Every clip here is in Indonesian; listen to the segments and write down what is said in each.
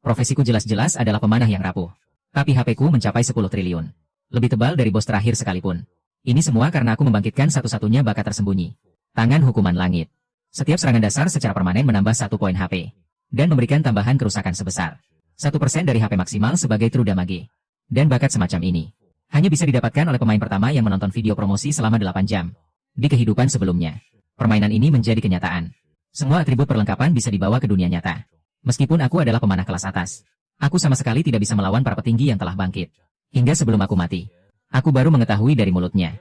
Profesiku jelas-jelas adalah pemanah yang rapuh. Tapi HP-ku mencapai 10 triliun. Lebih tebal dari bos terakhir sekalipun. Ini semua karena aku membangkitkan satu-satunya bakat tersembunyi. Tangan hukuman langit. Setiap serangan dasar secara permanen menambah 1 poin HP. Dan memberikan tambahan kerusakan sebesar 1% dari HP maksimal sebagai true damage. Dan bakat semacam ini hanya bisa didapatkan oleh pemain pertama yang menonton video promosi selama 8 jam. Di kehidupan sebelumnya, permainan ini menjadi kenyataan. Semua atribut perlengkapan bisa dibawa ke dunia nyata. Meskipun aku adalah pemanah kelas atas, aku sama sekali tidak bisa melawan para petinggi yang telah bangkit. Hingga sebelum aku mati, aku baru mengetahui dari mulutnya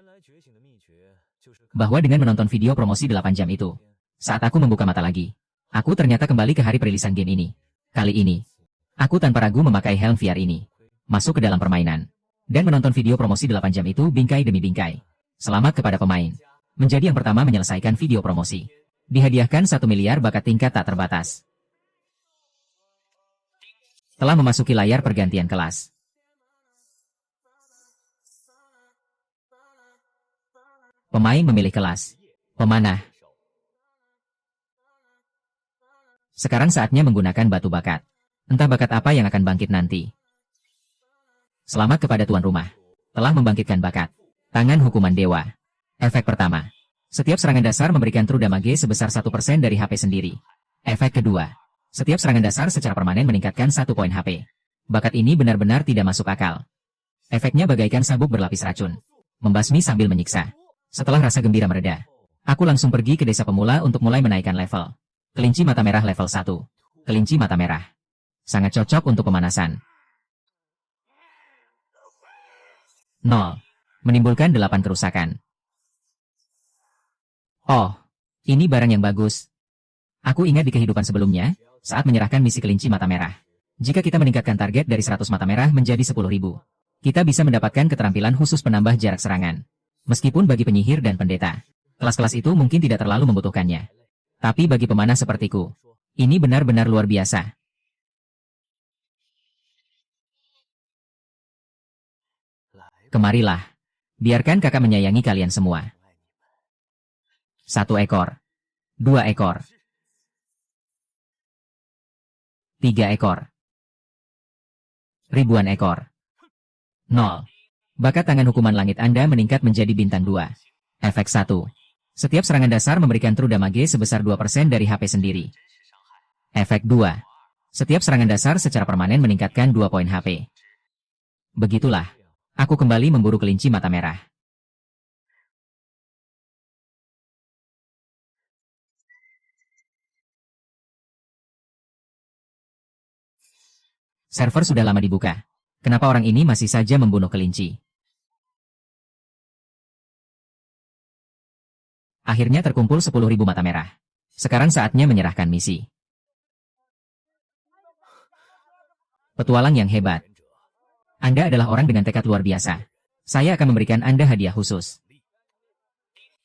bahwa dengan menonton video promosi 8 jam itu, saat aku membuka mata lagi, aku ternyata kembali ke hari perilisan game ini. Kali ini, aku tanpa ragu memakai helm VR ini, masuk ke dalam permainan, dan menonton video promosi 8 jam itu bingkai demi bingkai. Selamat kepada pemain. Menjadi yang pertama menyelesaikan video promosi. Dihadiahkan 1 miliar bakat tingkat tak terbatas. Telah memasuki layar pergantian kelas. Pemain memilih kelas pemanah. Sekarang saatnya menggunakan batu bakat. Entah bakat apa yang akan bangkit nanti. Selamat kepada tuan rumah. Telah membangkitkan bakat. Tangan hukuman dewa. Efek pertama. Setiap serangan dasar memberikan true damage sebesar 1% dari HP sendiri. Efek kedua. Setiap serangan dasar secara permanen meningkatkan 1 poin HP. Bakat ini benar-benar tidak masuk akal. Efeknya bagaikan sabuk berlapis racun. Membasmi sambil menyiksa. Setelah rasa gembira mereda, aku langsung pergi ke desa pemula untuk mulai menaikkan level. Kelinci mata merah level 1. Kelinci mata merah. Sangat cocok untuk pemanasan. 0. Menimbulkan 8 kerusakan. Oh, ini barang yang bagus. Aku ingat di kehidupan sebelumnya, saat menyerahkan misi kelinci mata merah. Jika kita meningkatkan target dari 100 mata merah menjadi 10.000, kita bisa mendapatkan keterampilan khusus penambah jarak serangan. Meskipun bagi penyihir dan pendeta, kelas-kelas itu mungkin tidak terlalu membutuhkannya. Tapi bagi pemanah sepertiku, ini benar-benar luar biasa. Kemarilah. Biarkan kakak menyayangi kalian semua. 1 ekor. 2 ekor. 3 ekor. Ribuan ekor. 0. Bakat tangan hukuman langit Anda meningkat menjadi bintang 2. Efek 1. Setiap serangan dasar memberikan true damage sebesar 2% dari HP sendiri. Efek 2. Setiap serangan dasar secara permanen meningkatkan 2 poin HP. Begitulah. Aku kembali memburu kelinci mata merah. Server sudah lama dibuka. Kenapa orang ini masih saja membunuh kelinci? Akhirnya terkumpul 10.000 mata merah. Sekarang saatnya menyerahkan misi. Petualang yang hebat. Anda adalah orang dengan tekad luar biasa. Saya akan memberikan Anda hadiah khusus.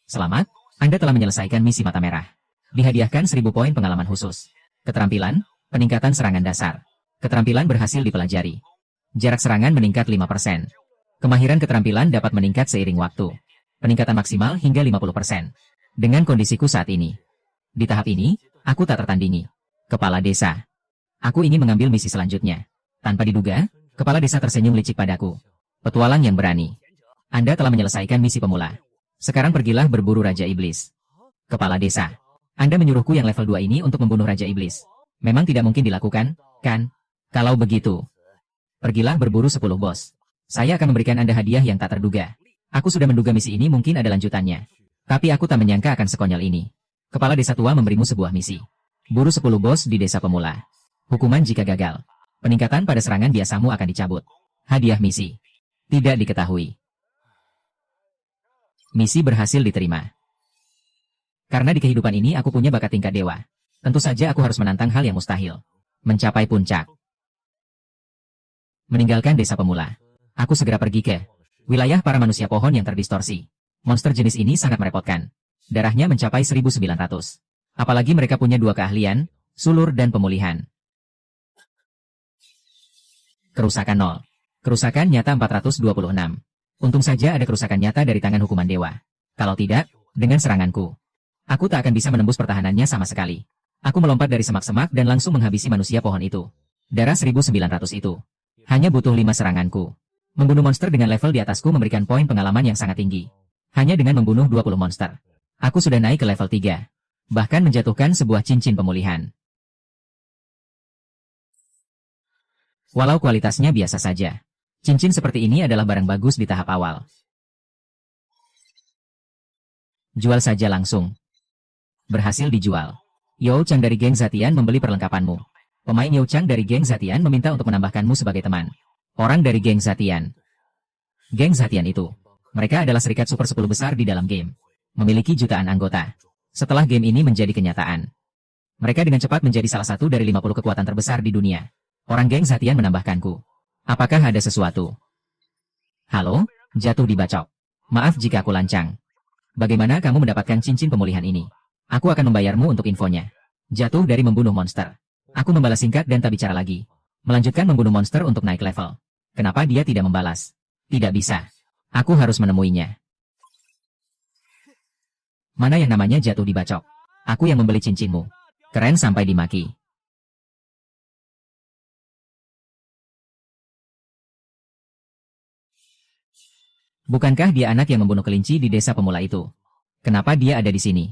Selamat, Anda telah menyelesaikan misi mata merah. Dihadiahkan 1.000 poin pengalaman khusus. Keterampilan, peningkatan serangan dasar. Keterampilan berhasil dipelajari. Jarak serangan meningkat 5%. Kemahiran keterampilan dapat meningkat seiring waktu. Peningkatan maksimal hingga 50%. Dengan kondisiku saat ini. Di tahap ini, aku tak tertandingi. Kepala desa. Aku ingin mengambil misi selanjutnya. Tanpa diduga, kepala desa tersenyum licik padaku. Petualang yang berani. Anda telah menyelesaikan misi pemula. Sekarang pergilah berburu Raja Iblis. Kepala desa. Anda menyuruhku yang level 2 ini untuk membunuh Raja Iblis. Memang tidak mungkin dilakukan, kan? Kalau begitu, pergilah berburu 10 bos. Saya akan memberikan Anda hadiah yang tak terduga. Aku sudah menduga misi ini mungkin ada lanjutannya. Tapi aku tak menyangka akan sekonyol ini. Kepala desa tua memberimu sebuah misi. Buru 10 bos di desa pemula. Hukuman jika gagal. Peningkatan pada serangan biasamu akan dicabut. Hadiah misi. Tidak diketahui. Misi berhasil diterima. Karena di kehidupan ini aku punya bakat tingkat dewa. Tentu saja aku harus menantang hal yang mustahil. Mencapai puncak. Meninggalkan desa pemula. Aku segera pergi ke wilayah para manusia pohon yang terdistorsi. Monster jenis ini sangat merepotkan. Darahnya mencapai 1.900. Apalagi mereka punya 2 keahlian, sulur dan pemulihan. Kerusakan 0. Kerusakan nyata 426. Untung saja ada kerusakan nyata dari tangan hukuman dewa. Kalau tidak, dengan seranganku, aku tak akan bisa menembus pertahanannya sama sekali. Aku melompat dari semak-semak dan langsung menghabisi manusia pohon itu. Darah 1900 itu. Hanya butuh 5 seranganku. Membunuh monster dengan level di atasku memberikan poin pengalaman yang sangat tinggi. Hanya dengan membunuh 20 monster. Aku sudah naik ke level 3. Bahkan menjatuhkan sebuah cincin pemulihan. Walau kualitasnya biasa saja. Cincin seperti ini adalah barang bagus di tahap awal. Jual saja langsung. Berhasil dijual. Yo Chang dari geng Zatian membeli perlengkapanmu. Pemain Yo Chang dari geng Zatian meminta untuk menambahkanmu sebagai teman. Orang dari geng Zatian. Geng Zatian itu. Mereka adalah serikat super 10 besar di dalam game. Memiliki jutaan anggota. Setelah game ini menjadi kenyataan, mereka dengan cepat menjadi salah satu dari 50 kekuatan terbesar di dunia. Orang geng Zatian menambahkanku. Apakah ada sesuatu? Halo? Jatuh dibacok. Maaf jika aku lancang. Bagaimana kamu mendapatkan cincin pemulihan ini? Aku akan membayarmu untuk infonya. Jatuh dari membunuh monster. Aku membalas singkat dan tak bicara lagi. Melanjutkan membunuh monster untuk naik level. Kenapa dia tidak membalas? Tidak bisa. Aku harus menemuinya. Mana yang namanya jatuh dibacok? Aku yang membeli cincinmu. Keren sampai dimaki. Bukankah dia anak yang membunuh kelinci di desa pemula itu? Kenapa dia ada di sini?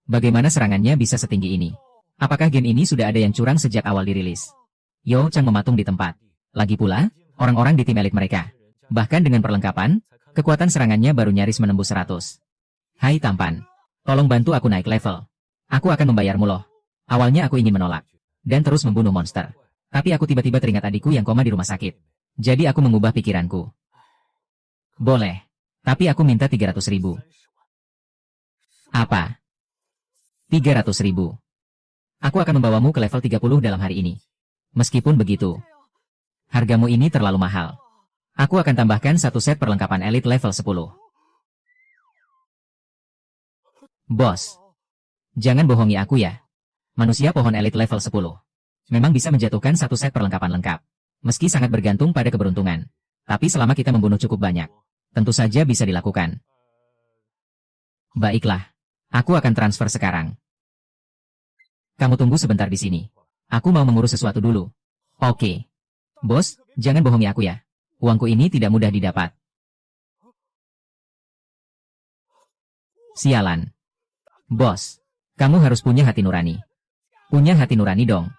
Bagaimana serangannya bisa setinggi ini? Apakah game ini sudah ada yang curang sejak awal dirilis? Yo Chang mematung di tempat. Lagi pula, orang-orang di tim elit mereka. Bahkan dengan perlengkapan, kekuatan serangannya baru nyaris menembus 100. Hai tampan. Tolong bantu aku naik level. Aku akan membayarmu loh. Awalnya aku ingin menolak. Dan terus membunuh monster. Tapi aku tiba-tiba teringat adikku yang koma di rumah sakit. Jadi aku mengubah pikiranku. Boleh. Tapi aku minta 300.000. Apa? 300.000. Aku akan membawamu ke level 30 dalam hari ini. Meskipun begitu, hargamu ini terlalu mahal. Aku akan tambahkan satu set perlengkapan elit level 10. Bos, jangan bohongi aku ya. Manusia pohon elit level 10. Memang bisa menjatuhkan satu set perlengkapan lengkap. Meski sangat bergantung pada keberuntungan. Tapi selama kita membunuh cukup banyak, tentu saja bisa dilakukan. Baiklah. Aku akan transfer sekarang. Kamu tunggu sebentar di sini. Aku mau mengurus sesuatu dulu. Oke. Bos, jangan bohongi aku ya. Uangku ini tidak mudah didapat. Sialan. Bos, kamu harus punya hati nurani. Punya hati nurani dong.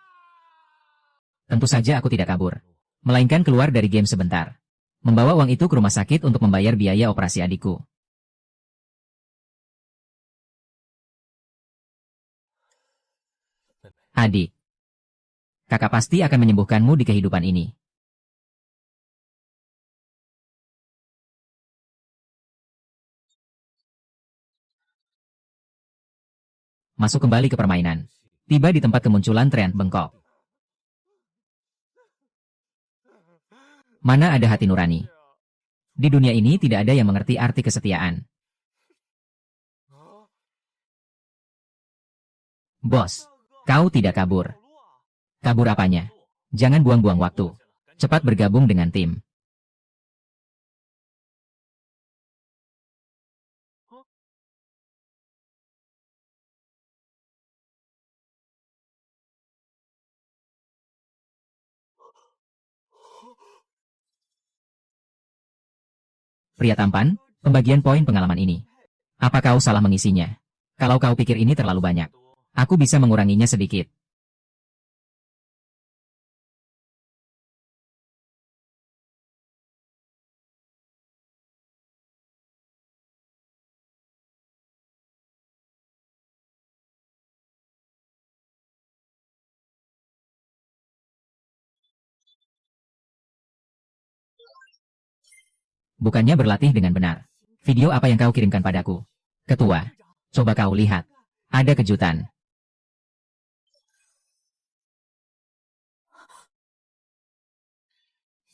Tentu saja aku tidak kabur. Melainkan keluar dari game sebentar. Membawa uang itu ke rumah sakit untuk membayar biaya operasi adikku. Adik. Kakak pasti akan menyembuhkanmu di kehidupan ini. Masuk kembali ke permainan. Tiba di tempat kemunculan tren bengkok. Mana ada hati nurani? Di dunia ini tidak ada yang mengerti arti kesetiaan. Bos, kau tidak kabur. Kabur apanya? Jangan buang-buang waktu. Cepat bergabung dengan tim. Pria tampan, pembagian poin pengalaman ini. Apa kau salah mengisinya? Kalau kau pikir ini terlalu banyak, aku bisa menguranginya sedikit. Bukannya berlatih dengan benar. Video apa yang kau kirimkan padaku? Ketua, coba kau lihat. Ada kejutan.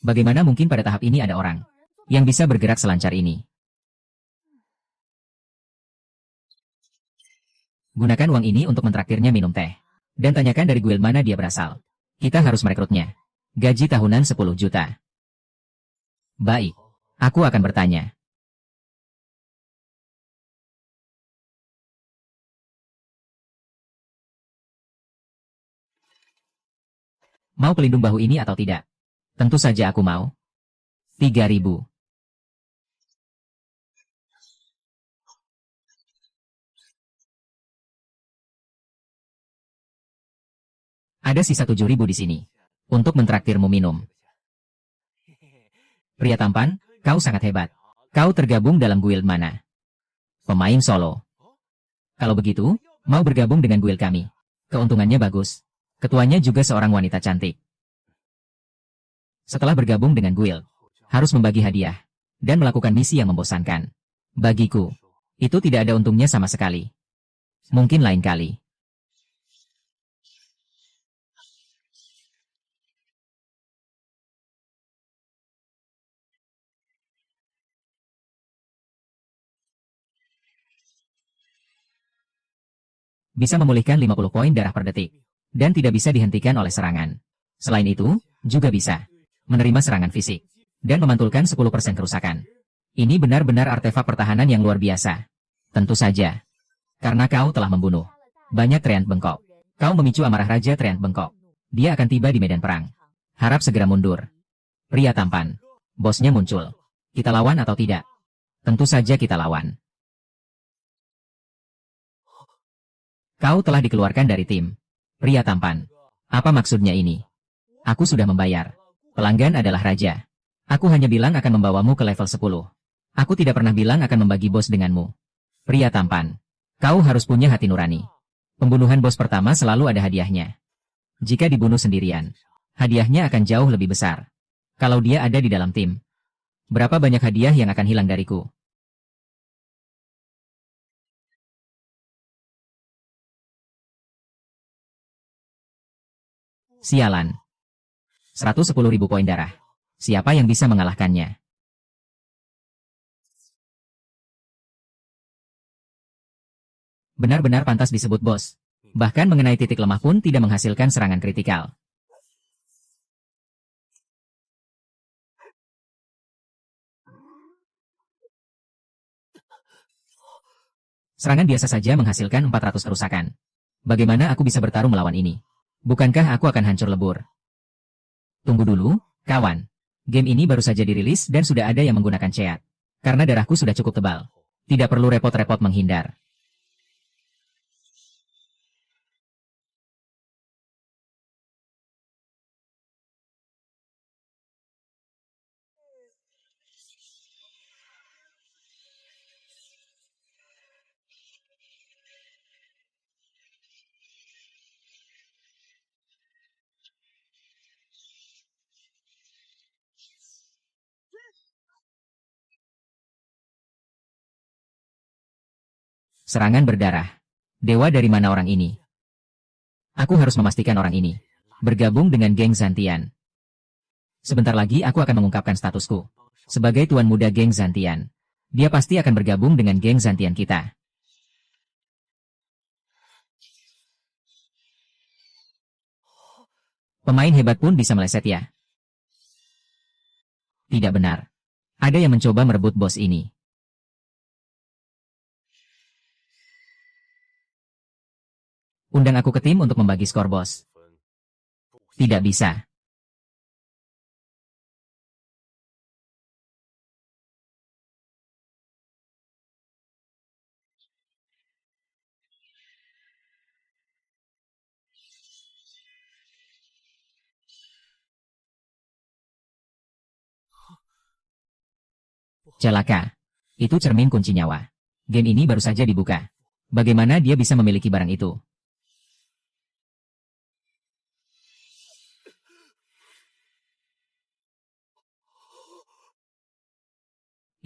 Bagaimana mungkin pada tahap ini ada orang yang bisa bergerak selancar ini? Gunakan uang ini untuk mentraktirnya minum teh. Dan tanyakan dari guild mana dia berasal. Kita harus merekrutnya. Gaji tahunan 10 juta. Baik. Aku akan bertanya. Mau pelindung bahu ini atau tidak? Tentu saja aku mau. 3.000. Ada sisa 7.000 di sini. Untuk mentraktirmu minum. Pria tampan, kau sangat hebat. Kau tergabung dalam guild mana? Pemain solo. Kalau begitu, mau bergabung dengan guild kami. Keuntungannya bagus. Ketuanya juga seorang wanita cantik. Setelah bergabung dengan guild, harus membagi hadiah, dan melakukan misi yang membosankan. Bagiku, itu tidak ada untungnya sama sekali. Mungkin lain kali. Bisa memulihkan 50 poin darah per detik, dan tidak bisa dihentikan oleh serangan. Selain itu, juga bisa menerima serangan fisik, dan memantulkan 10% kerusakan. Ini benar-benar artefak pertahanan yang luar biasa. Tentu saja, karena kau telah membunuh banyak treant bengkok. Kau memicu amarah Raja Treant Bengkok. Dia akan tiba di medan perang. Harap segera mundur. Pria tampan. Bosnya muncul. Kita lawan atau tidak? Tentu saja kita lawan. Kau telah dikeluarkan dari tim. Pria tampan. Apa maksudnya ini? Aku sudah membayar. Pelanggan adalah raja. Aku hanya bilang akan membawamu ke level 10. Aku tidak pernah bilang akan membagi bos denganmu. Pria tampan. Kau harus punya hati nurani. Pembunuhan bos pertama selalu ada hadiahnya. Jika dibunuh sendirian, hadiahnya akan jauh lebih besar. Kalau dia ada di dalam tim, berapa banyak hadiah yang akan hilang dariku? Sialan. 110.000 poin darah. Siapa yang bisa mengalahkannya? Benar-benar pantas disebut bos. Bahkan mengenai titik lemah pun tidak menghasilkan serangan kritikal. Serangan biasa saja menghasilkan 400 kerusakan. Bagaimana aku bisa bertarung melawan ini? Bukankah aku akan hancur lebur? Tunggu dulu, kawan. Game ini baru saja dirilis dan sudah ada yang menggunakan ceat. Karena darahku sudah cukup tebal. Tidak perlu repot-repot menghindar. Serangan berdarah. Dewa dari mana orang ini? Aku harus memastikan orang ini bergabung dengan geng Zantian. Sebentar lagi aku akan mengungkapkan statusku. Sebagai tuan muda geng Zantian, dia pasti akan bergabung dengan geng Zantian kita. Pemain hebat pun bisa meleset ya? Tidak benar. Ada yang mencoba merebut bos ini. Undang aku ke tim untuk membagi skor bos. Tidak bisa. Celaka. Itu cermin kunci nyawa. Game ini baru saja dibuka. Bagaimana dia bisa memiliki barang itu?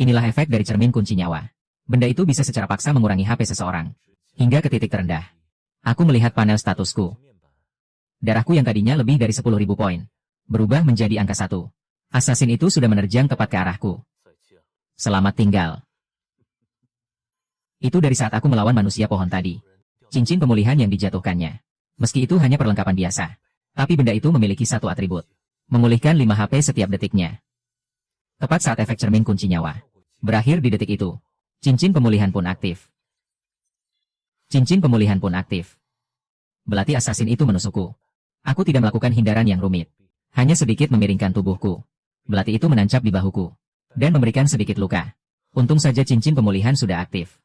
Inilah efek dari cermin kunci nyawa. Benda itu bisa secara paksa mengurangi HP seseorang. Hingga ke titik terendah. Aku melihat panel statusku. Darahku yang tadinya lebih dari 10.000 poin. Berubah menjadi angka 1. Assassin itu sudah menerjang tepat ke arahku. Selamat tinggal. Itu dari saat aku melawan manusia pohon tadi. Cincin pemulihan yang dijatuhkannya. Meski itu hanya perlengkapan biasa. Tapi benda itu memiliki satu atribut. Memulihkan 5 HP setiap detiknya. Tepat saat efek cermin kunci nyawa berakhir di detik itu, cincin pemulihan pun aktif. Cincin pemulihan pun aktif. Belati assassin itu menusukku. Aku tidak melakukan hindaran yang rumit. Hanya sedikit memiringkan tubuhku. Belati itu menancap di bahuku. Dan memberikan sedikit luka. Untung saja cincin pemulihan sudah aktif.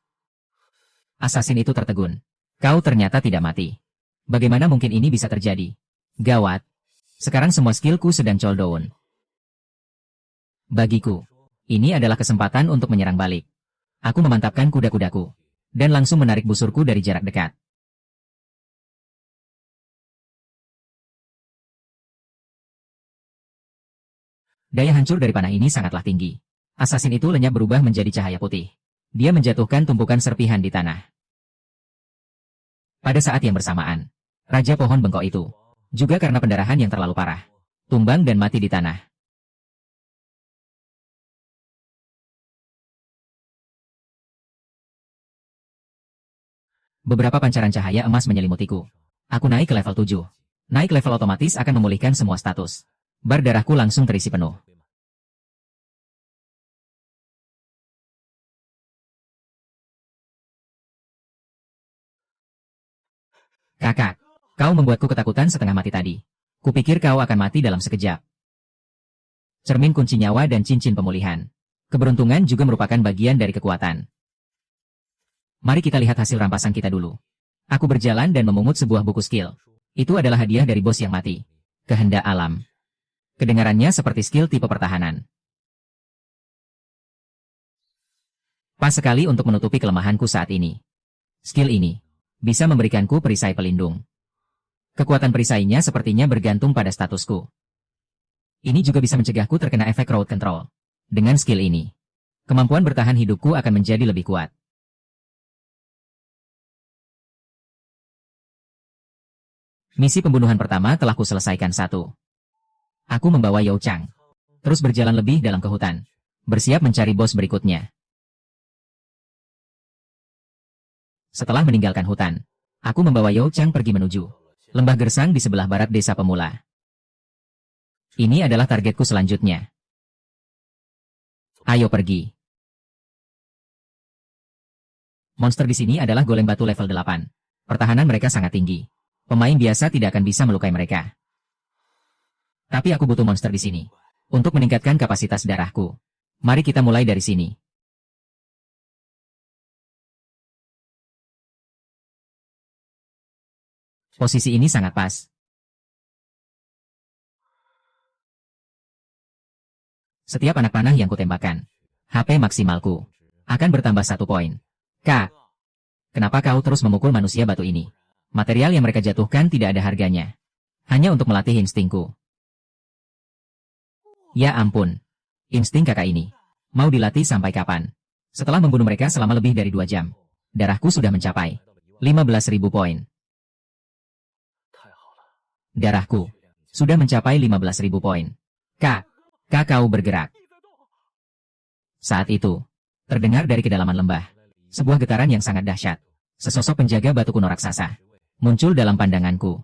Asasin itu tertegun. Kau ternyata tidak mati. Bagaimana mungkin ini bisa terjadi? Gawat. Sekarang semua skillku sedang cooldown. Bagiku, ini adalah kesempatan untuk menyerang balik. Aku memantapkan kuda-kudaku. Dan langsung menarik busurku dari jarak dekat. Daya hancur dari panah ini sangatlah tinggi. Asasin itu lenyap berubah menjadi cahaya putih. Dia menjatuhkan tumpukan serpihan di tanah. Pada saat yang bersamaan, Raja Pohon Bengkok itu, juga karena pendarahan yang terlalu parah, tumbang dan mati di tanah. Beberapa pancaran cahaya emas menyelimutiku. Aku naik ke level 7. Naik level otomatis akan memulihkan semua status. Bar darahku langsung terisi penuh. Kakak, kau membuatku ketakutan setengah mati tadi. Kupikir kau akan mati dalam sekejap. Cermin kunci nyawa dan cincin pemulihan. Keberuntungan juga merupakan bagian dari kekuatan. Mari kita lihat hasil rampasan kita dulu. Aku berjalan dan memungut sebuah buku skill. Itu adalah hadiah dari bos yang mati. Kehendak alam. Kedengarannya seperti skill tipe pertahanan. Pas sekali untuk menutupi kelemahanku saat ini. Skill ini bisa memberikanku perisai pelindung. Kekuatan perisainya sepertinya bergantung pada statusku. Ini juga bisa mencegahku terkena efek crowd control. Dengan skill ini, kemampuan bertahan hidupku akan menjadi lebih kuat. Misi pembunuhan pertama telah kuselesaikan 1. Aku membawa Yao Chang. Terus berjalan lebih dalam ke hutan. Bersiap mencari bos berikutnya. Setelah meninggalkan hutan, aku membawa Yao Chang pergi menuju lembah gersang di sebelah barat desa pemula. Ini adalah targetku selanjutnya. Ayo pergi. Monster di sini adalah golem batu level 8. Pertahanan mereka sangat tinggi. Pemain biasa tidak akan bisa melukai mereka. Tapi aku butuh monster di sini. Untuk meningkatkan kapasitas darahku. Mari kita mulai dari sini. Posisi ini sangat pas. Setiap anak panah yang kutembakkan, HP maksimalku akan bertambah 1 poin. Kak, kenapa kau terus memukul manusia batu ini? Material yang mereka jatuhkan tidak ada harganya. Hanya untuk melatih instingku. Ya ampun. Insting kakak ini. Mau dilatih sampai kapan? Setelah membunuh mereka selama lebih dari 2 jam. Darahku sudah mencapai 15.000 poin. Darahku sudah mencapai 15.000 poin. Kak, kau bergerak. Saat itu, terdengar dari kedalaman lembah. Sebuah getaran yang sangat dahsyat. Sesosok penjaga batu kuno raksasa muncul dalam pandanganku.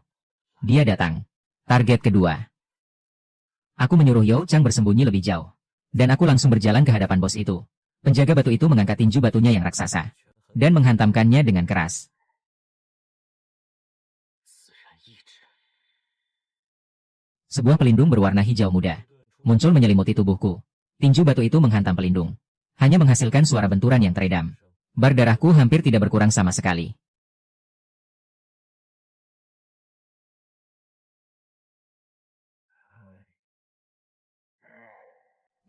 Dia datang. Target kedua. Aku menyuruh Yao Chang bersembunyi lebih jauh. Dan aku langsung berjalan ke hadapan bos itu. Penjaga batu itu mengangkat tinju batunya yang raksasa. Dan menghantamkannya dengan keras. Sebuah pelindung berwarna hijau muda muncul menyelimuti tubuhku. Tinju batu itu menghantam pelindung. Hanya menghasilkan suara benturan yang teredam. Bar darahku hampir tidak berkurang sama sekali.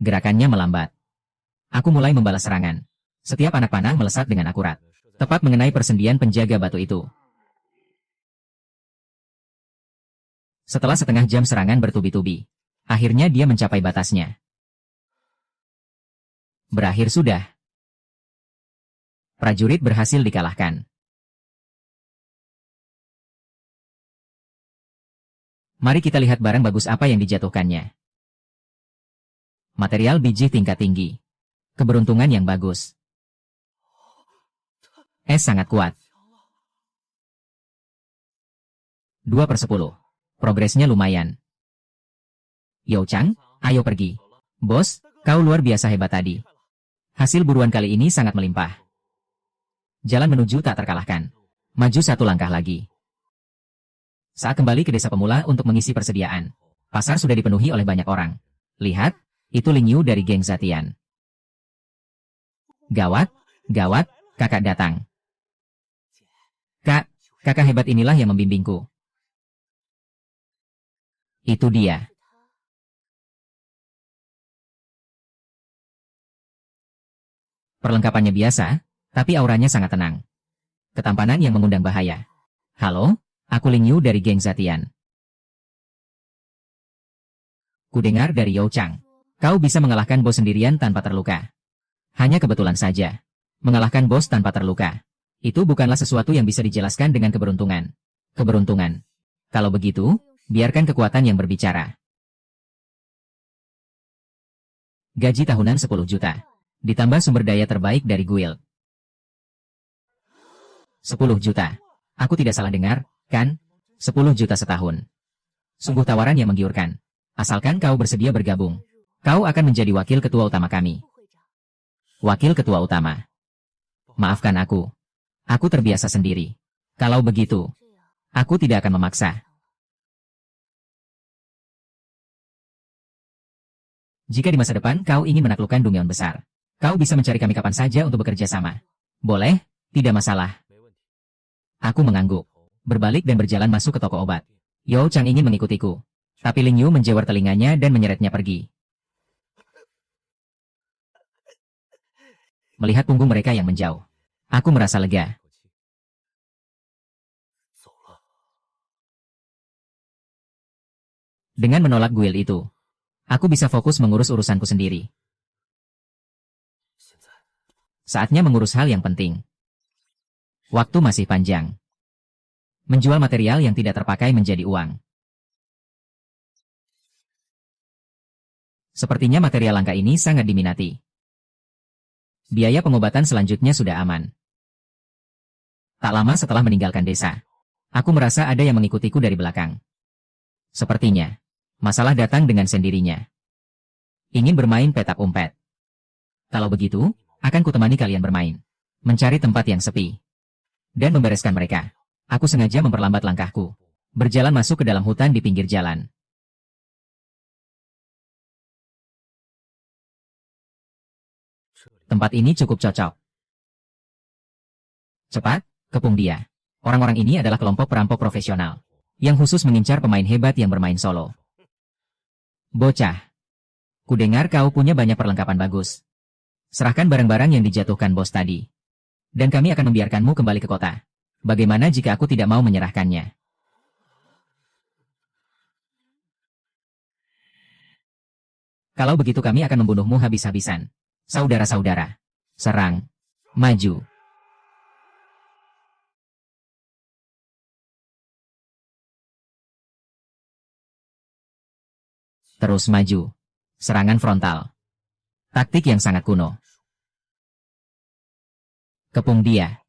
Gerakannya melambat. Aku mulai membalas serangan. Setiap anak panah melesat dengan akurat. Tepat mengenai persendian penjaga batu itu. Setelah setengah jam serangan bertubi-tubi, akhirnya dia mencapai batasnya. Berakhir sudah. Prajurit berhasil dikalahkan. Mari kita lihat barang bagus apa yang dijatuhkannya. Material biji tingkat tinggi. Keberuntungan yang bagus. Es sangat kuat. 2/10. Progresnya lumayan. Yao Chang, ayo pergi. Bos, kau luar biasa hebat tadi. Hasil buruan kali ini sangat melimpah. Jalan menuju tak terkalahkan. Maju 1 langkah lagi. Saat kembali ke desa pemula untuk mengisi persediaan, pasar sudah dipenuhi oleh banyak orang. Lihat, itu Ling Yu dari geng Zatian. Gawat, gawat, kakak datang. Kak, kakak hebat inilah yang membimbingku. Itu dia. Perlengkapannya biasa, tapi auranya sangat tenang. Ketampanan yang mengundang bahaya. Halo, aku Ling Yu dari geng Zatian. Kudengar dari Yao Chang. Kau bisa mengalahkan bos sendirian tanpa terluka. Hanya kebetulan saja. Mengalahkan bos tanpa terluka. Itu bukanlah sesuatu yang bisa dijelaskan dengan keberuntungan. Keberuntungan. Kalau begitu, biarkan kekuatan yang berbicara. Gaji tahunan 10 juta. Ditambah sumber daya terbaik dari guild. 10 juta. Aku tidak salah dengar, kan? 10 juta setahun. Sungguh tawaran yang menggiurkan. Asalkan kau bersedia bergabung. Kau akan menjadi wakil ketua utama kami. Wakil ketua utama. Maafkan aku. Aku terbiasa sendiri. Kalau begitu, aku tidak akan memaksa. Jika di masa depan kau ingin menaklukkan Dungeon besar, kau bisa mencari kami kapan saja untuk bekerja sama. Boleh? Tidak masalah. Aku mengangguk. Berbalik dan berjalan masuk ke toko obat. Yao Chang ingin mengikutiku. Tapi Ling Yu menjawar telinganya dan menyeretnya pergi. Melihat punggung mereka yang menjauh, aku merasa lega. Dengan menolak guild itu, aku bisa fokus mengurus urusanku sendiri. Saatnya mengurus hal yang penting. Waktu masih panjang. Menjual material yang tidak terpakai menjadi uang. Sepertinya material langka ini sangat diminati. Biaya pengobatan selanjutnya sudah aman. Tak lama setelah meninggalkan desa, aku merasa ada yang mengikutiku dari belakang. Sepertinya, masalah datang dengan sendirinya. Ingin bermain petak umpet. Kalau begitu, akan kutemani kalian bermain. Mencari tempat yang sepi. Dan membereskan mereka. Aku sengaja memperlambat langkahku. Berjalan masuk ke dalam hutan di pinggir jalan. Tempat ini cukup cocok. Cepat, kepung dia. Orang-orang ini adalah kelompok perampok profesional, yang khusus mengincar pemain hebat yang bermain solo. Bocah. Kudengar kau punya banyak perlengkapan bagus. Serahkan barang-barang yang dijatuhkan bos tadi. Dan kami akan membiarkanmu kembali ke kota. Bagaimana jika aku tidak mau menyerahkannya? Kalau begitu kami akan membunuhmu habis-habisan. Saudara-saudara. Serang. Maju. Terus maju. Serangan frontal. Taktik yang sangat kuno. Kepung dia.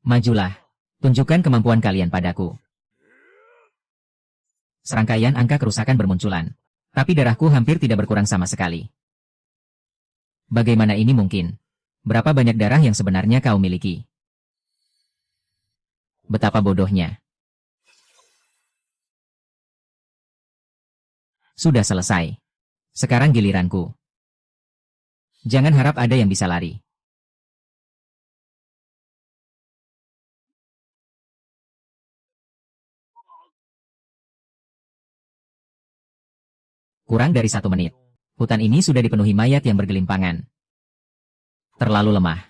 Majulah. Tunjukkan kemampuan kalian padaku. Serangkaian angka kerusakan bermunculan. Tapi darahku hampir tidak berkurang sama sekali. Bagaimana ini mungkin? Berapa banyak darah yang sebenarnya kau miliki? Betapa bodohnya. Sudah selesai. Sekarang giliranku. Jangan harap ada yang bisa lari. Kurang dari 1 menit. Hutan ini sudah dipenuhi mayat yang bergelimpangan. Terlalu lemah.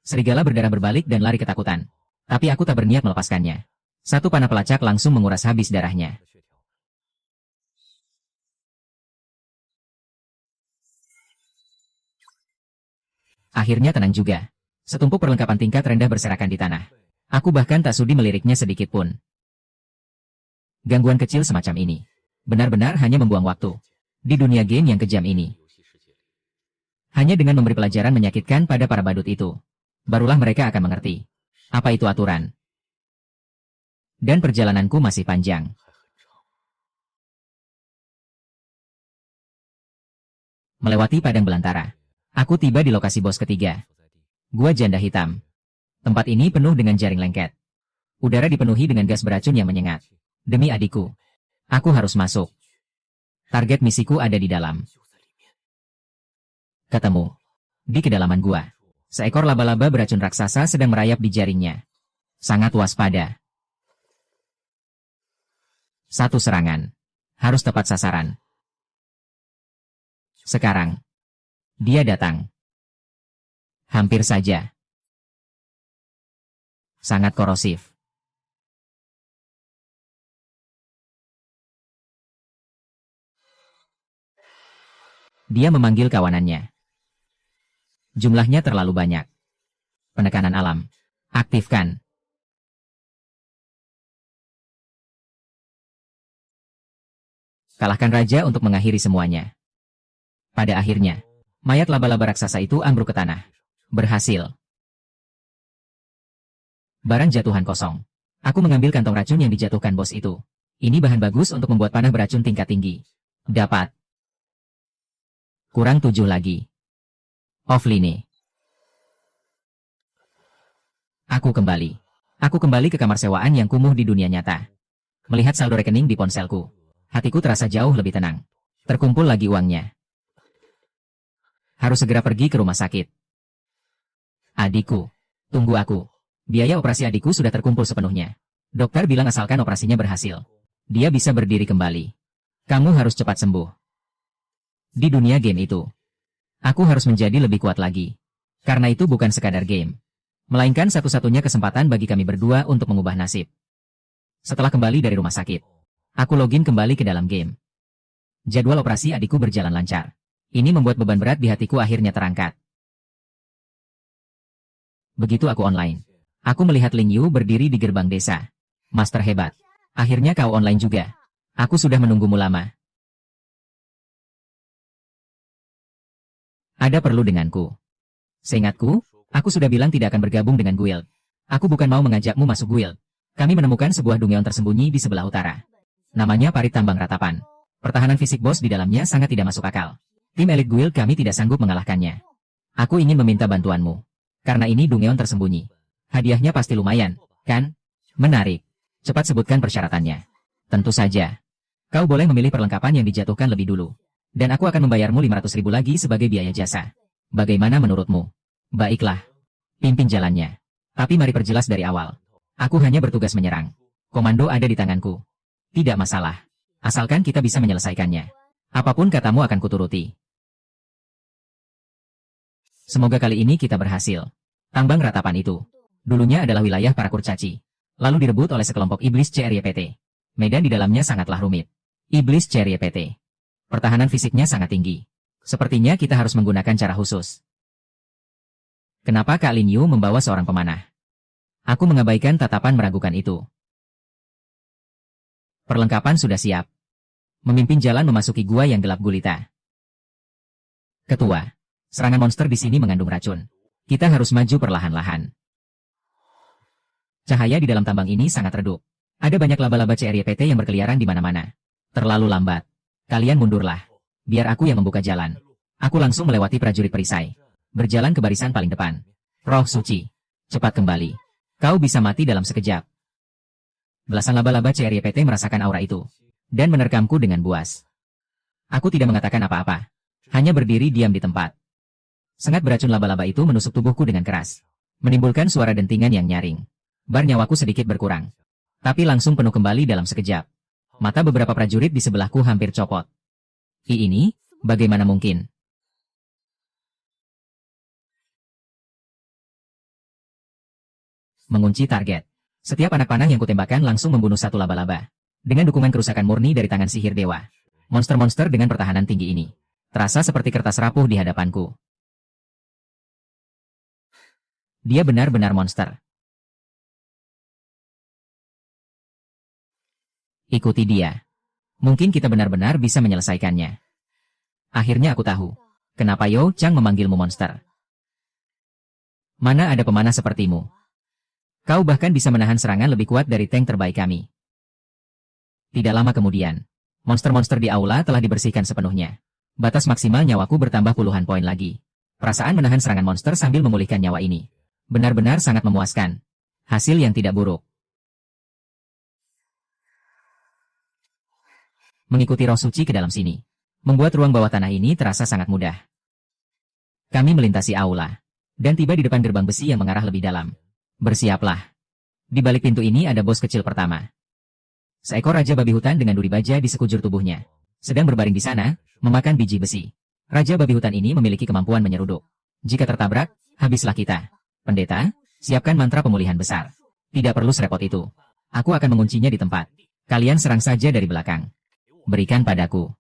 Serigala berdarah berbalik dan lari ketakutan. Tapi aku tak berniat melepaskannya. Satu panah pelacak langsung menguras habis darahnya. Akhirnya tenang juga. Setumpuk perlengkapan tingkat rendah berserakan di tanah. Aku bahkan tak sudi meliriknya sedikit pun. Gangguan kecil semacam ini benar-benar hanya membuang waktu. Di dunia game yang kejam ini. Hanya dengan memberi pelajaran menyakitkan pada para badut itu, barulah mereka akan mengerti. Apa itu aturan? Dan perjalananku masih panjang. Melewati padang belantara. Aku tiba di lokasi bos ketiga. Gua Janda Hitam. Tempat ini penuh dengan jaring lengket. Udara dipenuhi dengan gas beracun yang menyengat. Demi adikku. Aku harus masuk. Target misiku ada di dalam. Ketemu. Di kedalaman gua. Seekor laba-laba beracun raksasa sedang merayap di jaringnya. Sangat waspada. Satu serangan. Harus tepat sasaran. Sekarang. Dia datang. Hampir saja. Sangat korosif. Dia memanggil kawanannya. Jumlahnya terlalu banyak. Penekanan alam. Aktifkan. Kalahkan raja untuk mengakhiri semuanya. Pada akhirnya, mayat laba-laba raksasa itu ambruk ke tanah. Berhasil. Barang jatuhan kosong. Aku mengambil kantong racun yang dijatuhkan bos itu. Ini bahan bagus untuk membuat panah beracun tingkat tinggi. Dapat. Kurang 7 lagi. Offline. Aku kembali. Aku kembali ke kamar sewaan yang kumuh di dunia nyata. Melihat saldo rekening di ponselku. Hatiku terasa jauh lebih tenang. Terkumpul lagi uangnya. Harus segera pergi ke rumah sakit. Adikku. Tunggu aku. Biaya operasi adikku sudah terkumpul sepenuhnya. Dokter bilang asalkan operasinya berhasil. Dia bisa berdiri kembali. Kamu harus cepat sembuh. Di dunia game itu. Aku harus menjadi lebih kuat lagi. Karena itu bukan sekadar game. Melainkan satu-satunya kesempatan bagi kami berdua untuk mengubah nasib. Setelah kembali dari rumah sakit, aku login kembali ke dalam game. Jadwal operasi adikku berjalan lancar. Ini membuat beban berat di hatiku akhirnya terangkat. Begitu aku online, aku melihat Ling Yu berdiri di gerbang desa. Master hebat. Akhirnya kau online juga. Aku sudah menunggumu lama. Ada perlu denganku. Seingatku, aku sudah bilang tidak akan bergabung dengan guild. Aku bukan mau mengajakmu masuk guild. Kami menemukan sebuah dungeon tersembunyi di sebelah utara. Namanya Parit Tambang Ratapan. Pertahanan fisik bos di dalamnya sangat tidak masuk akal. Tim elit guild kami tidak sanggup mengalahkannya. Aku ingin meminta bantuanmu. Karena ini dungeon tersembunyi. Hadiahnya pasti lumayan, kan? Menarik. Cepat sebutkan persyaratannya. Tentu saja. Kau boleh memilih perlengkapan yang dijatuhkan lebih dulu. Dan aku akan membayarmu 500.000 lagi sebagai biaya jasa. Bagaimana menurutmu? Baiklah. Pimpin jalannya. Tapi mari perjelas dari awal. Aku hanya bertugas menyerang. Komando ada di tanganku. Tidak masalah. Asalkan kita bisa menyelesaikannya. Apapun katamu akan kuturuti. Semoga kali ini kita berhasil. Tambang Ratapan itu. Dulunya adalah wilayah para kurcaci. Lalu direbut oleh sekelompok iblis CRYPT. Medan di dalamnya sangatlah rumit. Iblis CRYPT. Pertahanan fisiknya sangat tinggi. Sepertinya kita harus menggunakan cara khusus. Kenapa Kak Lin Yu membawa seorang pemanah? Aku mengabaikan tatapan meragukan itu. Perlengkapan sudah siap. Memimpin jalan memasuki gua yang gelap gulita. Ketua, serangan monster di sini mengandung racun. Kita harus maju perlahan-lahan. Cahaya di dalam tambang ini sangat redup. Ada banyak laba-laba CRYPT yang berkeliaran di mana-mana. Terlalu lambat. Kalian mundurlah. Biar aku yang membuka jalan. Aku langsung melewati prajurit perisai. Berjalan ke barisan paling depan. Roh suci. Cepat kembali. Kau bisa mati dalam sekejap. Belasan laba-laba CRYPT merasakan aura itu. Dan menerkamku dengan buas. Aku tidak mengatakan apa-apa. Hanya berdiri diam di tempat. Sengat beracun laba-laba itu menusuk tubuhku dengan keras. Menimbulkan suara dentingan yang nyaring. Bar nyawaku sedikit berkurang. Tapi langsung penuh kembali dalam sekejap. Mata beberapa prajurit di sebelahku hampir copot. Ini, bagaimana mungkin? Mengunci target. Setiap anak panah yang kutembakkan langsung membunuh satu laba-laba. Dengan dukungan kerusakan murni dari tangan sihir dewa. Monster-monster dengan pertahanan tinggi ini. Terasa seperti kertas rapuh di hadapanku. Dia benar-benar monster. Ikuti dia. Mungkin kita benar-benar bisa menyelesaikannya. Akhirnya aku tahu. Kenapa Yo Chang memanggilmu monster. Mana ada pemanah sepertimu. Kau bahkan bisa menahan serangan lebih kuat dari tank terbaik kami. Tidak lama kemudian, monster-monster di aula telah dibersihkan sepenuhnya. Batas maksimal nyawaku bertambah puluhan poin lagi. Perasaan menahan serangan monster sambil memulihkan nyawa ini. Benar-benar sangat memuaskan. Hasil yang tidak buruk. mengikuti roh suci ke dalam sini. Membuat ruang bawah tanah ini terasa sangat mudah. Kami melintasi aula, dan tiba di depan gerbang besi yang mengarah lebih dalam. Bersiaplah. Di balik pintu ini ada bos kecil pertama. Seekor raja babi hutan dengan duri baja di sekujur tubuhnya. Sedang berbaring di sana, memakan biji besi. Raja babi hutan ini memiliki kemampuan menyeruduk. Jika tertabrak, habislah kita. Pendeta, siapkan mantra pemulihan besar. Tidak perlu serepot itu. Aku akan menguncinya di tempat. Kalian serang saja dari belakang. Berikan padaku.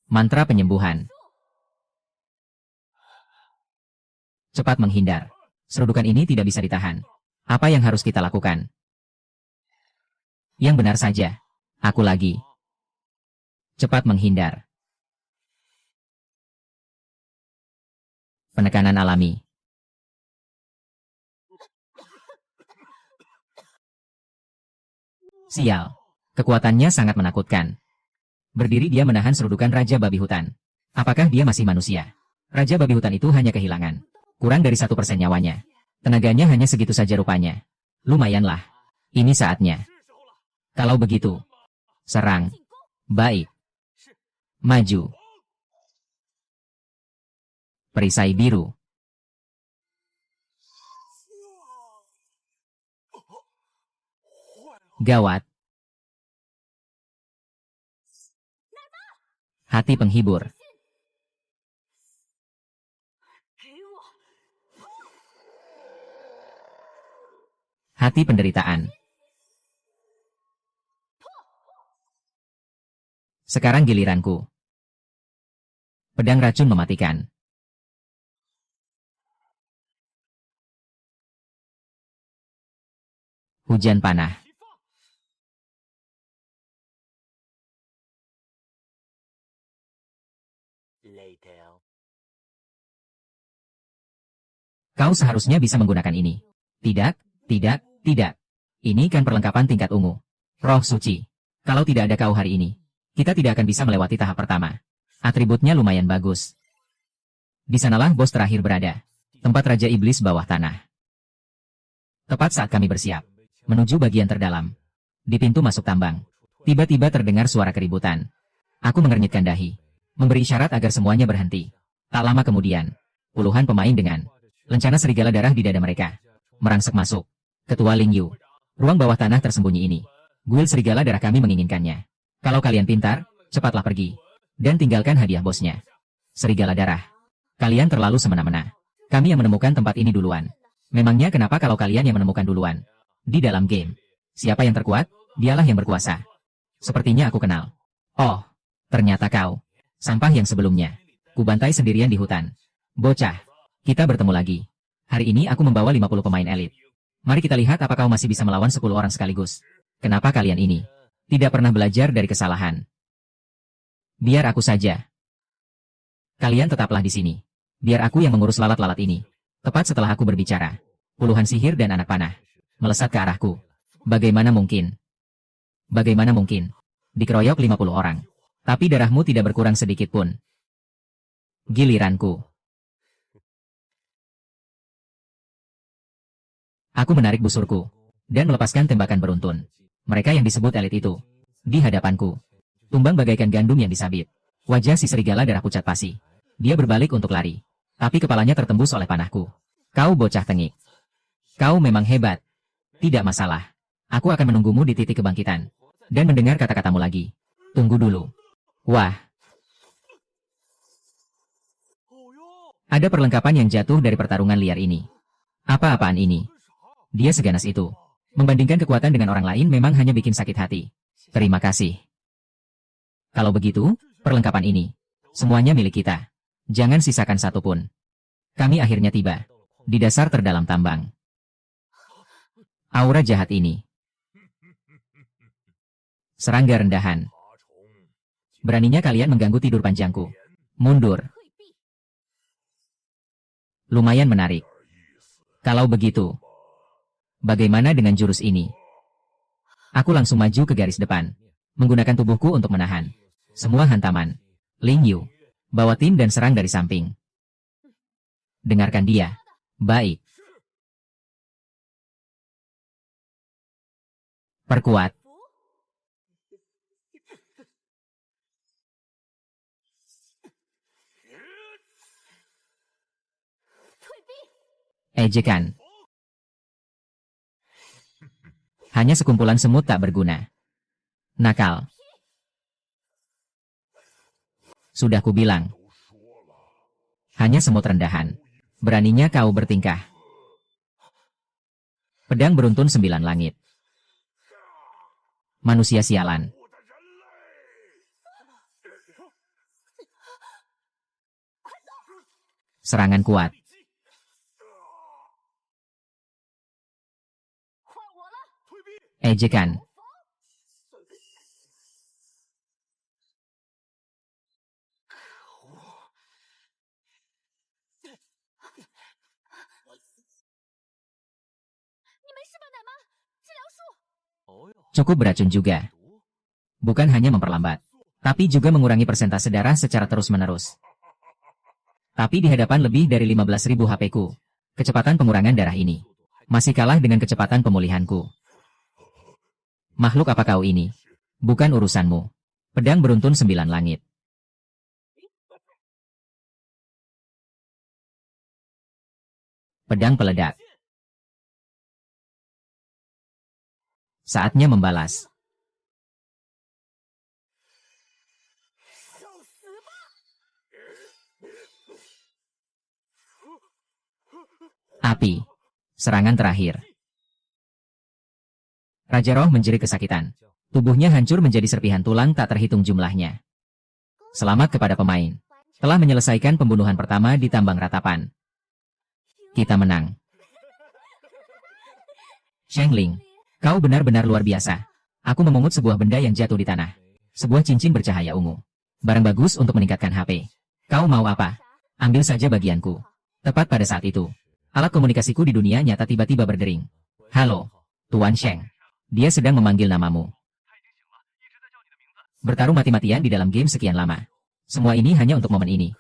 Mantra penyembuhan. Cepat menghindar. Serudukan ini tidak bisa ditahan. Apa yang harus kita lakukan? Yang benar saja. Aku lagi. Cepat menghindar. Penekanan alami. Sial. Kekuatannya sangat menakutkan. Berdiri dia menahan serudukan Raja Babi Hutan. Apakah dia masih manusia? Raja Babi Hutan itu hanya kehilangan. Kurang dari 1% nyawanya. Tenaganya hanya segitu saja rupanya. Lumayanlah. Ini saatnya. Kalau begitu. Serang. Baik. Maju. Perisai biru. Gawat. Hati penghibur. Hati penderitaan. Sekarang giliranku. Pedang racun mematikan. Hujan panah. Kau seharusnya bisa menggunakan ini. Tidak, tidak, tidak. Ini kan perlengkapan tingkat ungu. Roh suci. Kalau tidak ada kau hari ini, kita tidak akan bisa melewati tahap pertama. Atributnya lumayan bagus. Di sanalah bos terakhir berada. Tempat Raja Iblis bawah tanah. Tepat saat kami bersiap menuju bagian terdalam. Di pintu masuk tambang. Tiba-tiba terdengar suara keributan. Aku mengernyitkan dahi. Memberi isyarat agar semuanya berhenti. Tak lama kemudian, puluhan pemain dengan lencana serigala darah di dada mereka merangsek masuk. Ketua Ling Yu. Ruang bawah tanah tersembunyi ini. Guild serigala darah kami menginginkannya. Kalau kalian pintar, cepatlah pergi. Dan tinggalkan hadiah bosnya. Serigala darah. Kalian terlalu semena-mena. Kami yang menemukan tempat ini duluan. Memangnya kenapa kalau kalian yang menemukan duluan? Di dalam game. Siapa yang terkuat, dialah yang berkuasa. Sepertinya aku kenal. Oh, ternyata kau. Sampah yang sebelumnya. Kubantai sendirian di hutan. Bocah. Kita bertemu lagi. Hari ini aku membawa 50 pemain elit. Mari kita lihat apa kau masih bisa melawan 10 orang sekaligus. Kenapa kalian ini tidak pernah belajar dari kesalahan? Biar aku saja. Kalian tetaplah di sini. Biar aku yang mengurus lalat-lalat ini. Tepat setelah aku berbicara, puluhan sihir dan anak panah melesat ke arahku. Bagaimana mungkin? Bagaimana mungkin? Dikeroyok 50 orang. Tapi darahmu tidak berkurang sedikit pun. Giliranku. Aku menarik busurku dan melepaskan tembakan beruntun. Mereka yang disebut elit itu di hadapanku. Tumbang bagaikan gandum yang disabit. Wajah si serigala darah pucat pasi. Dia berbalik untuk lari. Tapi kepalanya tertembus oleh panahku. Kau bocah tengik. Kau memang hebat. Tidak masalah. Aku akan menunggumu di titik kebangkitan. Dan mendengar kata-katamu lagi. Tunggu dulu. Wah. Ada perlengkapan yang jatuh dari pertarungan liar ini. Apa-apaan ini? Dia seganas itu. Membandingkan kekuatan dengan orang lain memang hanya bikin sakit hati. Terima kasih. Kalau begitu, perlengkapan ini. Semuanya milik kita. Jangan sisakan satu pun. Kami akhirnya tiba. Di dasar terdalam tambang. Aura jahat ini. Serangga rendahan. Beraninya kalian mengganggu tidur panjangku. Mundur. Lumayan menarik. Kalau begitu, bagaimana dengan jurus ini? Aku langsung maju ke garis depan. Menggunakan tubuhku untuk menahan semua hantaman. Ling Yu, bawa tim dan serang dari samping. Dengarkan dia. Baik. Perkuat. Ejekan. Hanya sekumpulan semut tak berguna. Nakal. Sudah kubilang. Hanya semut rendahan. Beraninya kau bertingkah. Pedang beruntun 9 langit. Manusia sialan. Serangan kuat. Ejekan. Cukup beracun juga. Bukan hanya memperlambat, tapi juga mengurangi persentase darah secara terus-menerus. Tapi di hadapan lebih dari 15.000 HP-ku, kecepatan pengurangan darah ini masih kalah dengan kecepatan pemulihanku. Makhluk apa kau ini? Bukan urusanmu. Pedang beruntun 9 langit. Pedang peledak. Saatnya membalas. Api. Serangan terakhir. Raja Roh menjerit kesakitan. Tubuhnya hancur menjadi serpihan tulang tak terhitung jumlahnya. Selamat kepada pemain. Telah menyelesaikan pembunuhan pertama di tambang ratapan. Kita menang. Shengling, kau benar-benar luar biasa. Aku memungut sebuah benda yang jatuh di tanah. Sebuah cincin bercahaya ungu. Barang bagus untuk meningkatkan HP. Kau mau apa? Ambil saja bagianku. Tepat pada saat itu, alat komunikasiku di dunia nyata tiba-tiba berdering. Halo, Tuan Sheng. Dia sedang memanggil namamu. Bertaruh mati-matian di dalam game sekian lama. Semua ini hanya untuk momen ini.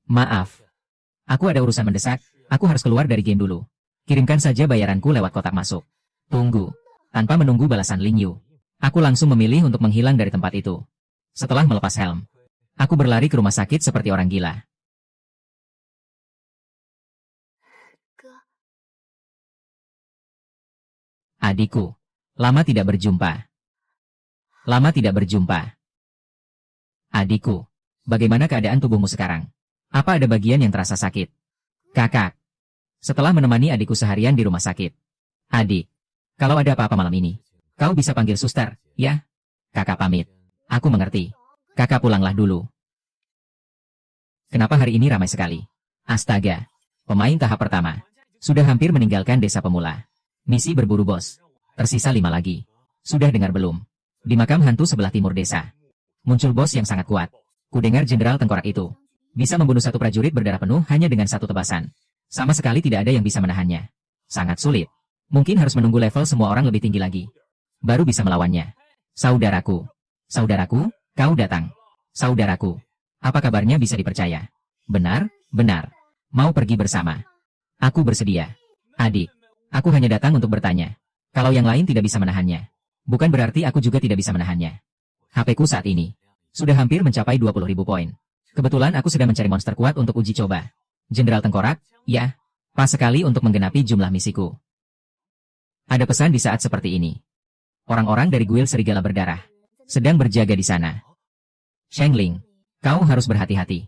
Maaf. Aku ada urusan mendesak, aku harus keluar dari game dulu. Kirimkan saja bayaranku lewat kotak masuk. Tunggu. Tanpa menunggu balasan Ling Yu, aku langsung memilih untuk menghilang dari tempat itu. Setelah melepas helm, aku berlari ke rumah sakit seperti orang gila. Adikku. Lama tidak berjumpa. Lama tidak berjumpa. Adikku, bagaimana keadaan tubuhmu sekarang? Apa ada bagian yang terasa sakit? Kakak. Setelah menemani adikku seharian di rumah sakit. Adik, kalau ada apa-apa malam ini, kau bisa panggil suster, ya? Kakak pamit. Aku mengerti. Kakak pulanglah dulu. Kenapa hari ini ramai sekali? Astaga. Pemain tahap pertama sudah hampir meninggalkan desa pemula. Misi berburu bos. Tersisa 5 lagi. Sudah dengar belum? Di makam hantu sebelah timur desa. Muncul bos yang sangat kuat. Kudengar jenderal tengkorak itu bisa membunuh satu prajurit berdarah penuh hanya dengan satu tebasan. Sama sekali tidak ada yang bisa menahannya. Sangat sulit. Mungkin harus menunggu level semua orang lebih tinggi lagi. Baru bisa melawannya. Saudaraku. Saudaraku, kau datang. Saudaraku. Apa kabarnya bisa dipercaya? Benar, benar. Mau pergi bersama? Aku bersedia. Adik. Aku hanya datang untuk bertanya. Kalau yang lain tidak bisa menahannya, bukan berarti aku juga tidak bisa menahannya. HP-ku saat ini sudah hampir mencapai 20.000 poin. Kebetulan aku sedang mencari monster kuat untuk uji coba. Jenderal Tengkorak, ya, pas sekali untuk menggenapi jumlah misiku. Ada pesan di saat seperti ini. Orang-orang dari guild serigala berdarah sedang berjaga di sana. Shengling, kau harus berhati-hati.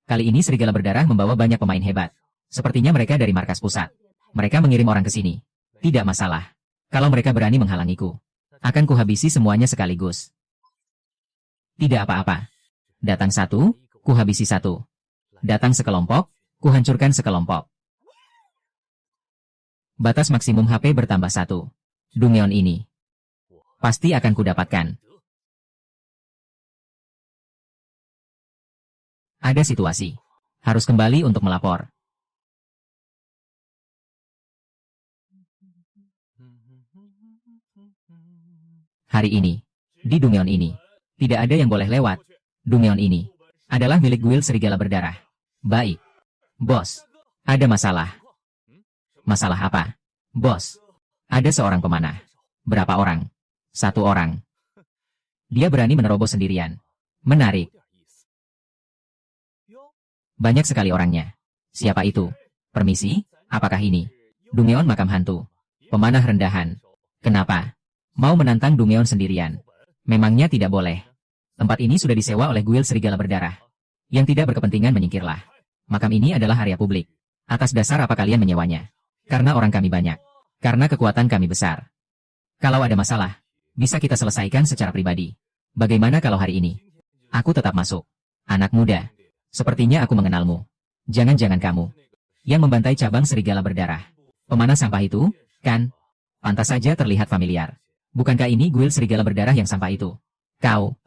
Kali ini serigala berdarah membawa banyak pemain hebat. Sepertinya mereka dari markas pusat. Mereka mengirim orang ke sini. Tidak masalah. Kalau mereka berani menghalangiku, akan kuhabisi semuanya sekaligus. Tidak apa-apa. Datang satu, kuhabisi satu. Datang sekelompok, kuhancurkan sekelompok. Batas maksimum HP bertambah 1. Dungeon ini pasti akan kudapatkan. Ada situasi. Harus kembali untuk melapor. Hari ini, di Dungeon ini, tidak ada yang boleh lewat. Dungeon ini adalah milik guild serigala berdarah. Baik. Bos, Ada masalah. Masalah apa? Bos. Ada seorang pemanah. Berapa orang? Satu orang. Dia berani menerobos sendirian. Menarik. Banyak sekali orangnya. Siapa itu? Permisi, apakah ini? Dungeon makam hantu. Pemanah rendahan. Kenapa? Mau menantang Dungeon sendirian? Memangnya tidak boleh. Tempat ini sudah disewa oleh guild serigala berdarah. Yang tidak berkepentingan menyingkirlah. Makam ini adalah area publik. Atas dasar apa kalian menyewanya? Karena orang kami banyak. Karena kekuatan kami besar. Kalau ada masalah, bisa kita selesaikan secara pribadi. Bagaimana kalau hari ini? Aku tetap masuk. Anak muda. Sepertinya aku mengenalmu. Jangan-jangan kamu yang membantai cabang serigala berdarah. Pemanah sampah itu, kan? Pantas saja terlihat familiar. Bukankah ini guild serigala berdarah yang sampah itu? Kau.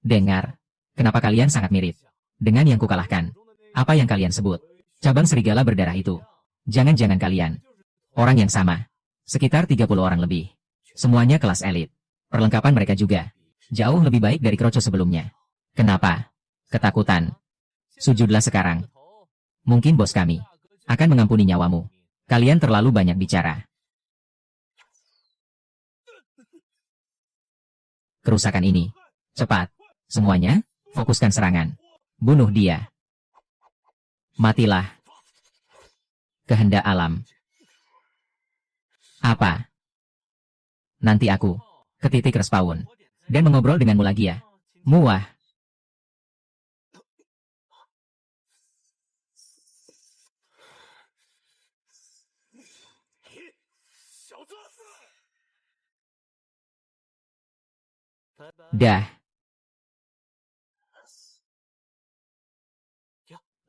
Dengar. Kenapa kalian sangat mirip dengan yang kukalahkan? Apa yang kalian sebut? Cabang serigala berdarah itu. Jangan-jangan kalian orang yang sama. Sekitar 30 orang lebih. Semuanya kelas elit. Perlengkapan mereka juga jauh lebih baik dari Kroco sebelumnya. Kenapa? Ketakutan. Sujudlah sekarang. Mungkin bos kami akan mengampuni nyawamu. Kalian terlalu banyak bicara. Kerusakan ini. Cepat. Semuanya, fokuskan serangan. Bunuh dia. Matilah. Kehendak alam. Apa? Nanti aku ke titik respawn dan mengobrol denganmu lagi ya. Muah. Dah.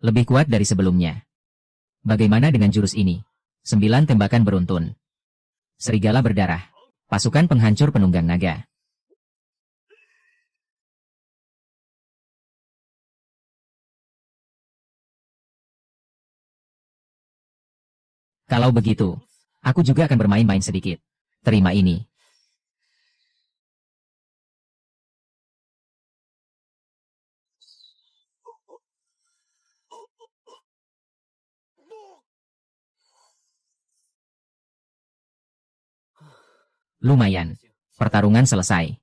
Lebih kuat dari sebelumnya. Bagaimana dengan jurus ini? 9 tembakan beruntun. Serigala berdarah. Pasukan penghancur penunggang naga. Kalau begitu, aku juga akan bermain-main sedikit. Terima ini. Lumayan. Pertarungan selesai.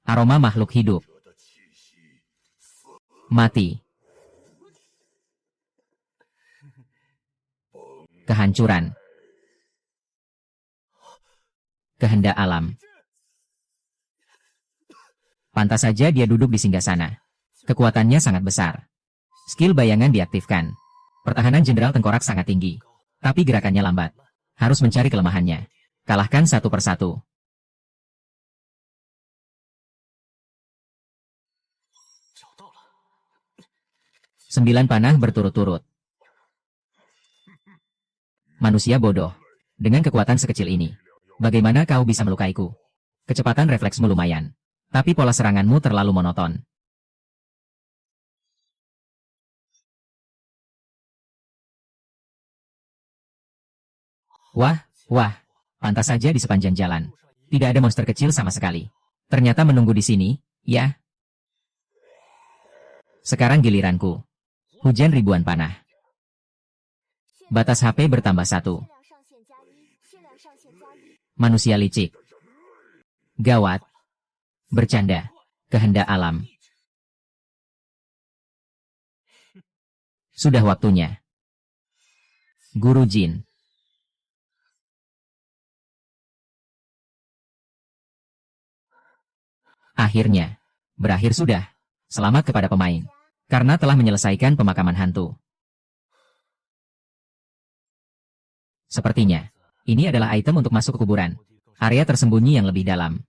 Aroma makhluk hidup. Mati. Kehancuran. Kehendak alam. Pantas saja dia duduk di singgasana. Kekuatannya sangat besar. Skill bayangan diaktifkan. Pertahanan Jenderal Tengkorak sangat tinggi. Tapi gerakannya lambat. Harus mencari kelemahannya. Kalahkan satu persatu. Sembilan panah berturut-turut. Manusia bodoh. Dengan kekuatan sekecil ini, bagaimana kau bisa melukaiku? Kecepatan refleksmu lumayan. Tapi pola seranganmu terlalu monoton. Wah, pantas saja di sepanjang jalan. Tidak ada monster kecil sama sekali. Ternyata menunggu di sini, ya. Sekarang giliranku. Hujan ribuan panah. Batas HP bertambah 1. Manusia licik. Gawat. Bercanda. Kehendak alam. Sudah waktunya. Guru Jin. Akhirnya. Berakhir sudah. Selamat kepada pemain. Karena telah menyelesaikan pemakaman hantu. Sepertinya, ini adalah item untuk masuk ke kuburan. Area tersembunyi yang lebih dalam.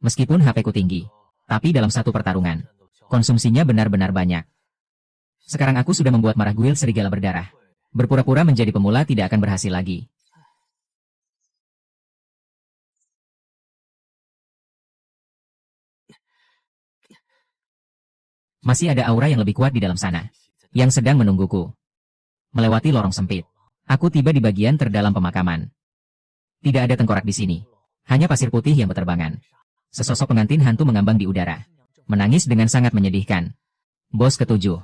Meskipun HP-ku tinggi, tapi dalam satu pertarungan, konsumsinya benar-benar banyak. Sekarang aku sudah membuat marah guild serigala berdarah. Berpura-pura menjadi pemula tidak akan berhasil lagi. Masih ada aura yang lebih kuat di dalam sana, yang sedang menungguku. Melewati lorong sempit, aku tiba di bagian terdalam pemakaman. Tidak ada tengkorak di sini, hanya pasir putih yang berterbangan. Sesosok pengantin hantu mengambang di udara. menangis dengan sangat menyedihkan. Bos ketujuh.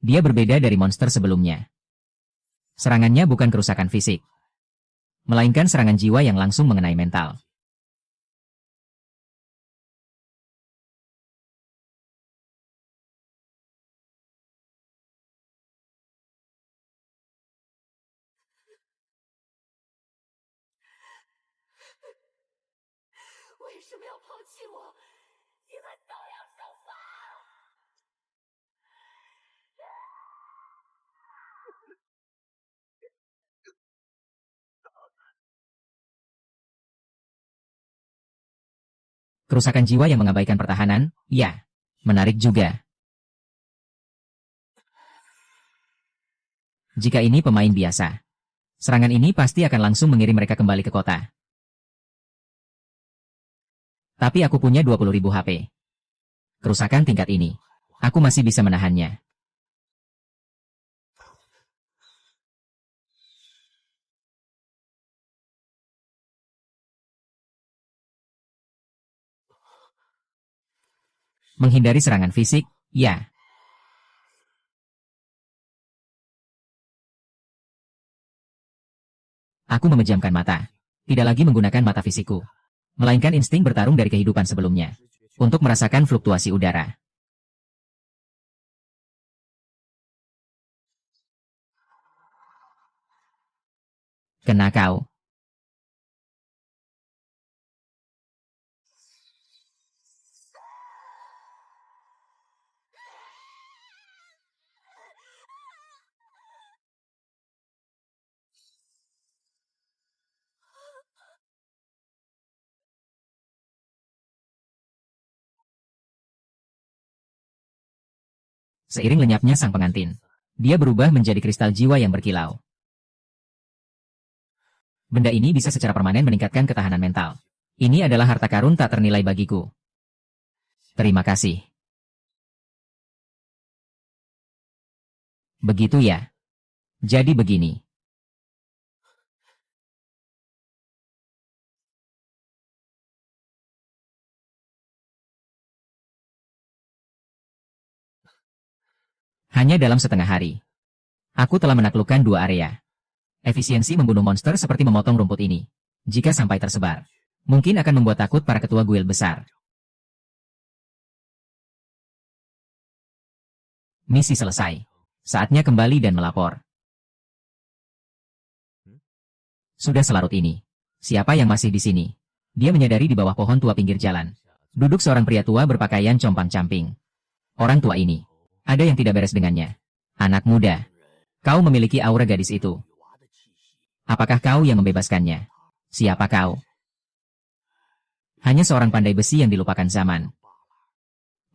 Dia berbeda dari monster sebelumnya. Serangannya bukan kerusakan fisik, melainkan serangan jiwa yang langsung mengenai mental. Kerusakan jiwa yang mengabaikan pertahanan, ya, menarik juga. Jika ini pemain biasa, serangan ini pasti akan langsung mengirim mereka kembali ke kota. Tapi aku punya 20.000 HP. Kerusakan tingkat ini, aku masih bisa menahannya. Menghindari serangan fisik, ya. Aku memejamkan mata. Tidak lagi menggunakan mata fisikku, melainkan insting bertarung dari kehidupan sebelumnya, untuk merasakan fluktuasi udara. Kena kau. Seiring lenyapnya sang pengantin, dia berubah menjadi kristal jiwa yang berkilau. Benda ini bisa secara permanen meningkatkan ketahanan mental. Ini adalah harta karun tak ternilai bagiku. Terima kasih. Begitu ya. Jadi begini. Hanya dalam setengah hari, aku telah menaklukkan 2 area. Efisiensi membunuh monster seperti memotong rumput ini. Jika sampai tersebar, mungkin akan membuat takut para ketua guild besar. Misi selesai. Saatnya kembali dan melapor. Sudah selarut ini. Siapa yang masih di sini? Dia menyadari di bawah pohon tua pinggir jalan. Duduk seorang pria tua berpakaian compang-camping. Orang tua ini, ada yang tidak beres dengannya. Anak muda, kau memiliki aura gadis itu. Apakah kau yang membebaskannya? Siapa kau? Hanya seorang pandai besi yang dilupakan zaman.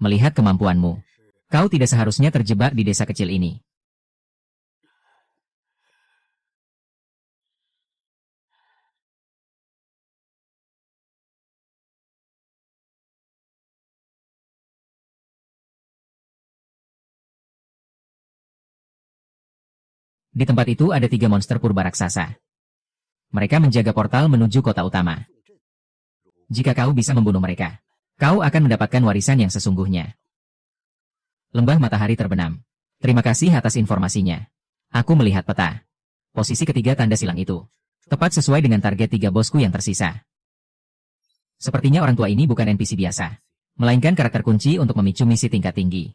Melihat kemampuanmu, kau tidak seharusnya terjebak di desa kecil ini. Di tempat itu ada 3 monster purba raksasa. Mereka menjaga portal menuju kota utama. Jika kau bisa membunuh mereka, kau akan mendapatkan warisan yang sesungguhnya. Lembah matahari terbenam. Terima kasih atas informasinya. Aku melihat peta. Posisi ketiga tanda silang itu tepat sesuai dengan target 3 bosku yang tersisa. Sepertinya orang tua ini bukan NPC biasa, melainkan karakter kunci untuk memicu misi tingkat tinggi.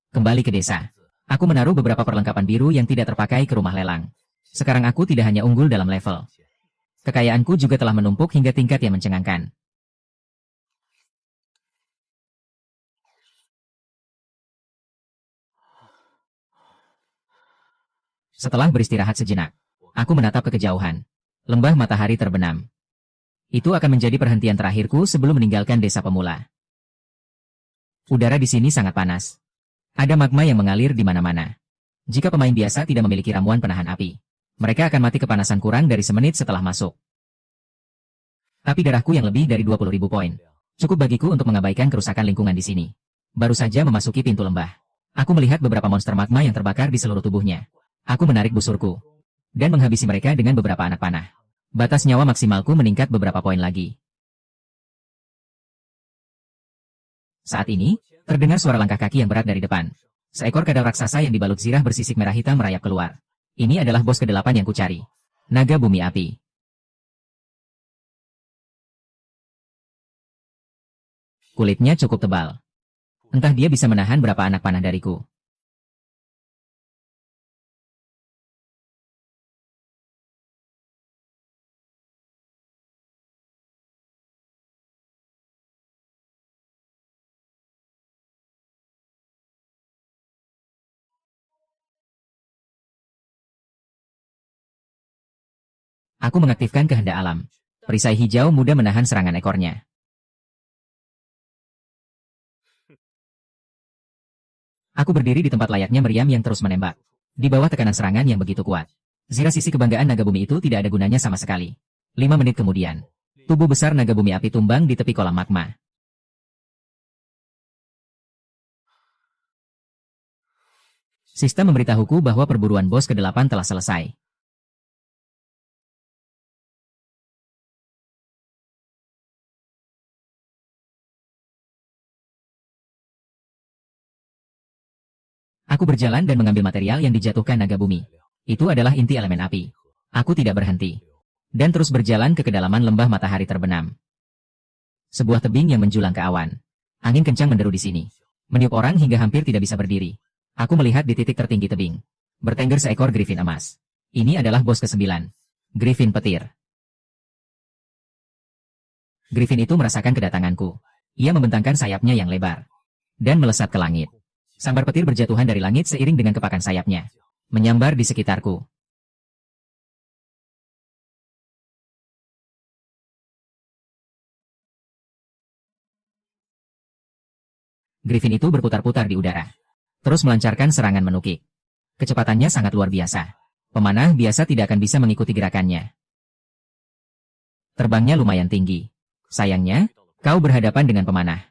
Kembali ke desa. Aku menaruh beberapa perlengkapan biru yang tidak terpakai ke rumah lelang. Sekarang aku tidak hanya unggul dalam level. Kekayaanku juga telah menumpuk hingga tingkat yang mencengangkan. Setelah beristirahat sejenak, aku menatap ke kejauhan. Lembah matahari terbenam. Itu akan menjadi perhentian terakhirku sebelum meninggalkan desa pemula. Udara di sini sangat panas. Ada magma yang mengalir di mana-mana. Jika pemain biasa tidak memiliki ramuan penahan api, mereka akan mati kepanasan kurang dari semenit setelah masuk. Tapi darahku yang lebih dari 20.000 poin cukup bagiku untuk mengabaikan kerusakan lingkungan di sini. Baru saja memasuki pintu lembah, aku melihat beberapa monster magma yang terbakar di seluruh tubuhnya. Aku menarik busurku dan menghabisi mereka dengan beberapa anak panah. Batas nyawa maksimalku meningkat beberapa poin lagi. Saat ini, terdengar suara langkah kaki yang berat dari depan. Seekor kadal raksasa yang dibalut zirah bersisik merah hitam merayap keluar. Ini adalah bos ke-8 yang kucari. Naga bumi api. Kulitnya cukup tebal. Entah dia bisa menahan berapa anak panah dariku. Aku mengaktifkan kehendak alam. Perisai hijau mudah menahan serangan ekornya. Aku berdiri di tempat layaknya meriam yang terus menembak. Di bawah tekanan serangan yang begitu kuat. Zirah sisi kebanggaan naga bumi itu tidak ada gunanya sama sekali. 5 menit kemudian, tubuh besar naga bumi api tumbang di tepi kolam magma. Sistem memberitahuku bahwa perburuan bos ke-8 telah selesai. Aku berjalan dan mengambil material yang dijatuhkan naga bumi. Itu adalah inti elemen api. Aku tidak berhenti. Dan terus berjalan ke kedalaman lembah matahari terbenam. Sebuah tebing yang menjulang ke awan. Angin kencang menderu di sini. Meniup orang hingga hampir tidak bisa berdiri. Aku melihat di titik tertinggi tebing. Bertengger seekor griffin emas. Ini adalah bos ke-9. Griffin petir. Griffin itu merasakan kedatanganku. Ia membentangkan sayapnya yang lebar. Dan melesat ke langit. Sambar petir berjatuhan dari langit seiring dengan kepakan sayapnya. Menyambar di sekitarku. Griffin itu berputar-putar di udara. Terus melancarkan serangan menukik. Kecepatannya sangat luar biasa. Pemanah biasa tidak akan bisa mengikuti gerakannya. Terbangnya lumayan tinggi. Sayangnya, kau berhadapan dengan pemanah.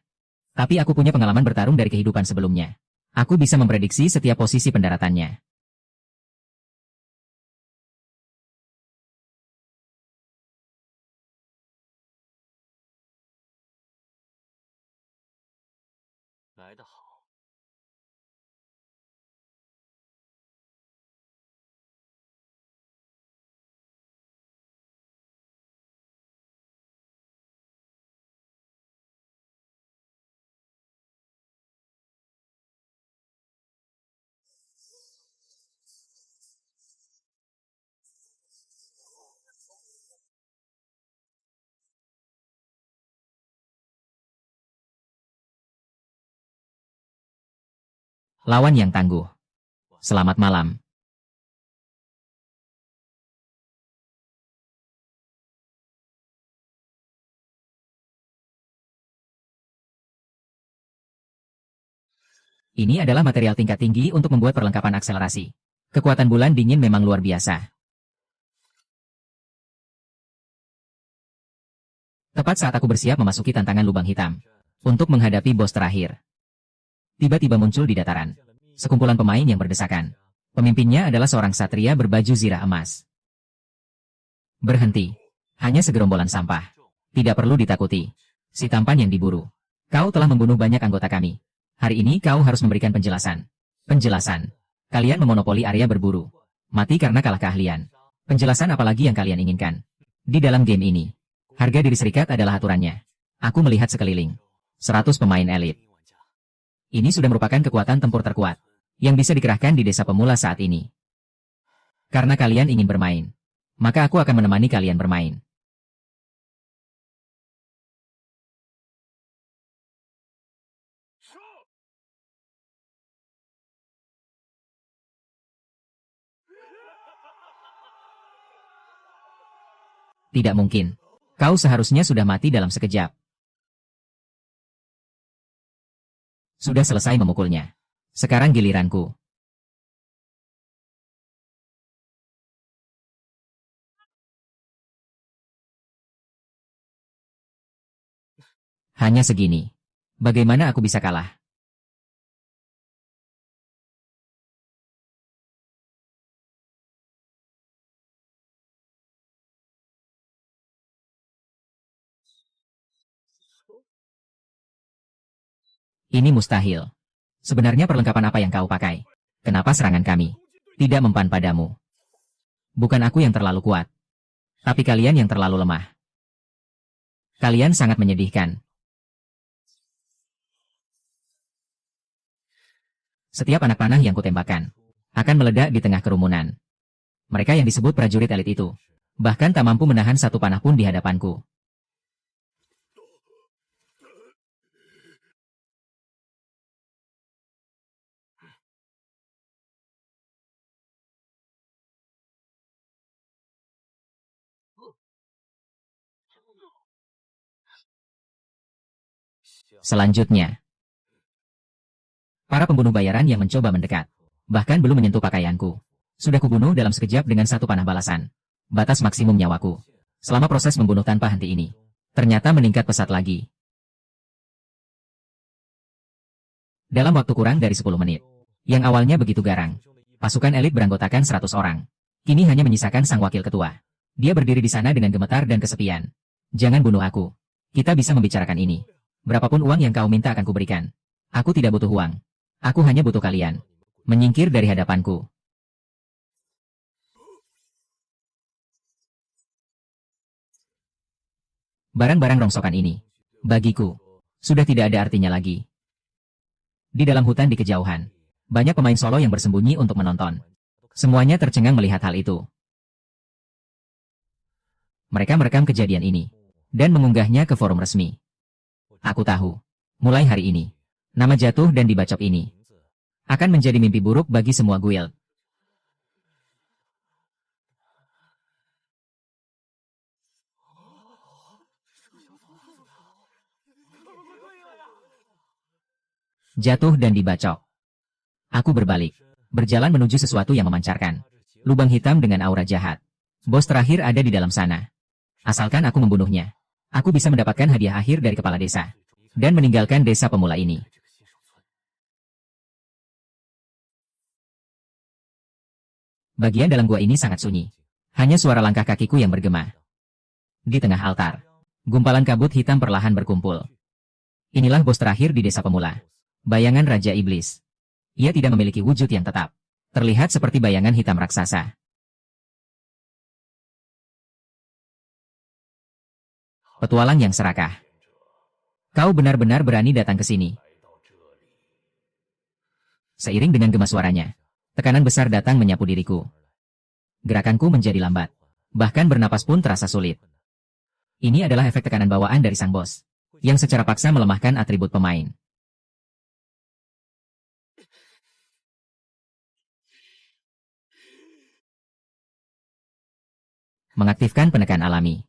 Tapi aku punya pengalaman bertarung dari kehidupan sebelumnya. Aku bisa memprediksi setiap posisi pendaratannya. Lawan yang tangguh. Selamat malam. Ini adalah material tingkat tinggi untuk membuat perlengkapan akselerasi. Kekuatan bulan dingin memang luar biasa. Tepat saat aku bersiap memasuki tantangan lubang hitam. Untuk menghadapi bos terakhir. Tiba-tiba muncul di dataran. Sekumpulan pemain yang berdesakan. Pemimpinnya adalah seorang satria berbaju zirah emas. Berhenti. Hanya segerombolan sampah. Tidak perlu ditakuti. Si tampan yang diburu. Kau telah membunuh banyak anggota kami. Hari ini kau harus memberikan penjelasan. Penjelasan. Kalian memonopoli area berburu. Mati karena kalah keahlian. Penjelasan apalagi yang kalian inginkan. Di dalam game ini, harga diri serikat adalah aturannya. Aku melihat sekeliling. 100 pemain elit. Ini sudah merupakan kekuatan tempur terkuat yang bisa dikerahkan di desa pemula saat ini. Karena kalian ingin bermain, maka aku akan menemani kalian bermain. Tidak mungkin. Kau seharusnya sudah mati dalam sekejap. Sudah selesai memukulnya. Sekarang giliranku. Hanya segini. Bagaimana aku bisa kalah? Ini mustahil. Sebenarnya perlengkapan apa yang kau pakai? Kenapa serangan kami tidak mempan padamu? Bukan aku yang terlalu kuat, tapi kalian yang terlalu lemah. Kalian sangat menyedihkan. Setiap anak panah yang kutembakkan akan meledak di tengah kerumunan. Mereka yang disebut prajurit elit itu bahkan tak mampu menahan satu panah pun di hadapanku. Selanjutnya, para pembunuh bayaran yang mencoba mendekat, bahkan belum menyentuh pakaianku. Sudah kubunuh dalam sekejap dengan satu panah balasan. Batas maksimum nyawaku selama proses membunuh tanpa henti ini ternyata meningkat pesat lagi. Dalam waktu kurang dari 10 menit, yang awalnya begitu garang, pasukan elit beranggotakan 100 orang, kini hanya menyisakan sang wakil ketua. Dia berdiri di sana dengan gemetar dan kesepian. Jangan bunuh aku. Kita bisa membicarakan ini. Berapapun uang yang kau minta akan kuberikan. Aku tidak butuh uang. Aku hanya butuh kalian. Menyingkir dari hadapanku. Barang-barang rongsokan ini, bagiku, sudah tidak ada artinya lagi. Di dalam hutan di kejauhan, banyak pemain solo yang bersembunyi untuk menonton. Semuanya tercengang melihat hal itu. Mereka merekam kejadian ini dan mengunggahnya ke forum resmi. Aku tahu, mulai hari ini, nama jatuh dan dibacok ini akan menjadi mimpi buruk bagi semua guild. Jatuh dan dibacok. Aku berbalik, berjalan menuju sesuatu yang memancarkan lubang hitam dengan aura jahat. Bos terakhir ada di dalam sana. Asalkan aku membunuhnya, aku bisa mendapatkan hadiah akhir dari kepala desa dan meninggalkan desa pemula ini. Bagian dalam gua ini sangat sunyi. Hanya suara langkah kakiku yang bergema. Di tengah altar, gumpalan kabut hitam perlahan berkumpul. Inilah bos terakhir di desa pemula. Bayangan Raja Iblis. Ia tidak memiliki wujud yang tetap. Terlihat seperti bayangan hitam raksasa. Petualang yang serakah. Kau benar-benar berani datang ke sini. Seiring dengan gema suaranya, tekanan besar datang menyapu diriku. Gerakanku menjadi lambat. Bahkan bernapas pun terasa sulit. Ini adalah efek tekanan bawaan dari sang bos, yang secara paksa melemahkan atribut pemain. Mengaktifkan penekan alami.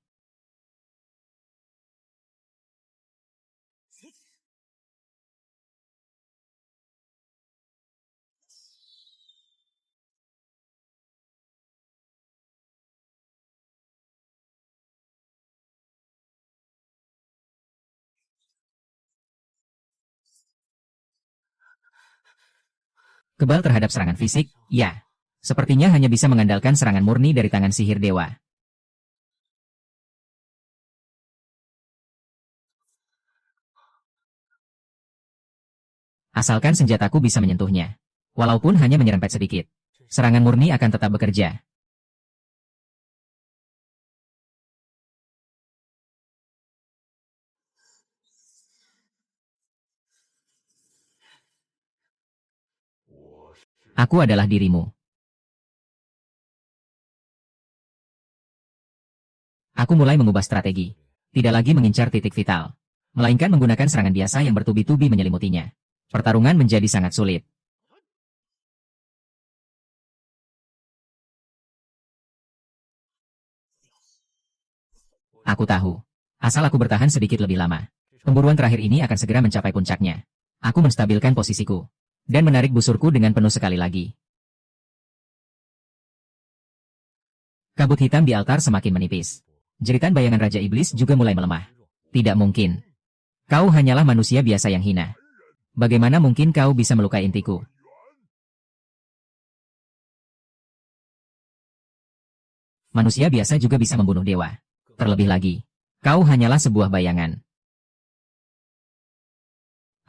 Kebal terhadap serangan fisik, ya. Sepertinya hanya bisa mengandalkan serangan murni dari tangan sihir dewa. Asalkan senjataku bisa menyentuhnya. Walaupun hanya menyerempet sedikit, serangan murni akan tetap bekerja. Aku adalah dirimu. Aku mulai mengubah strategi. Tidak lagi mengincar titik vital, melainkan menggunakan serangan biasa yang bertubi-tubi menyelimutinya. Pertarungan menjadi sangat sulit. Aku tahu. Asal aku bertahan sedikit lebih lama, pemburuan terakhir ini akan segera mencapai puncaknya. Aku menstabilkan posisiku dan menarik busurku dengan penuh sekali lagi. Kabut hitam di altar semakin menipis. Jeritan bayangan Raja Iblis juga mulai melemah. Tidak mungkin. Kau hanyalah manusia biasa yang hina. Bagaimana mungkin kau bisa melukai intiku? Manusia biasa juga bisa membunuh dewa. Terlebih lagi, kau hanyalah sebuah bayangan.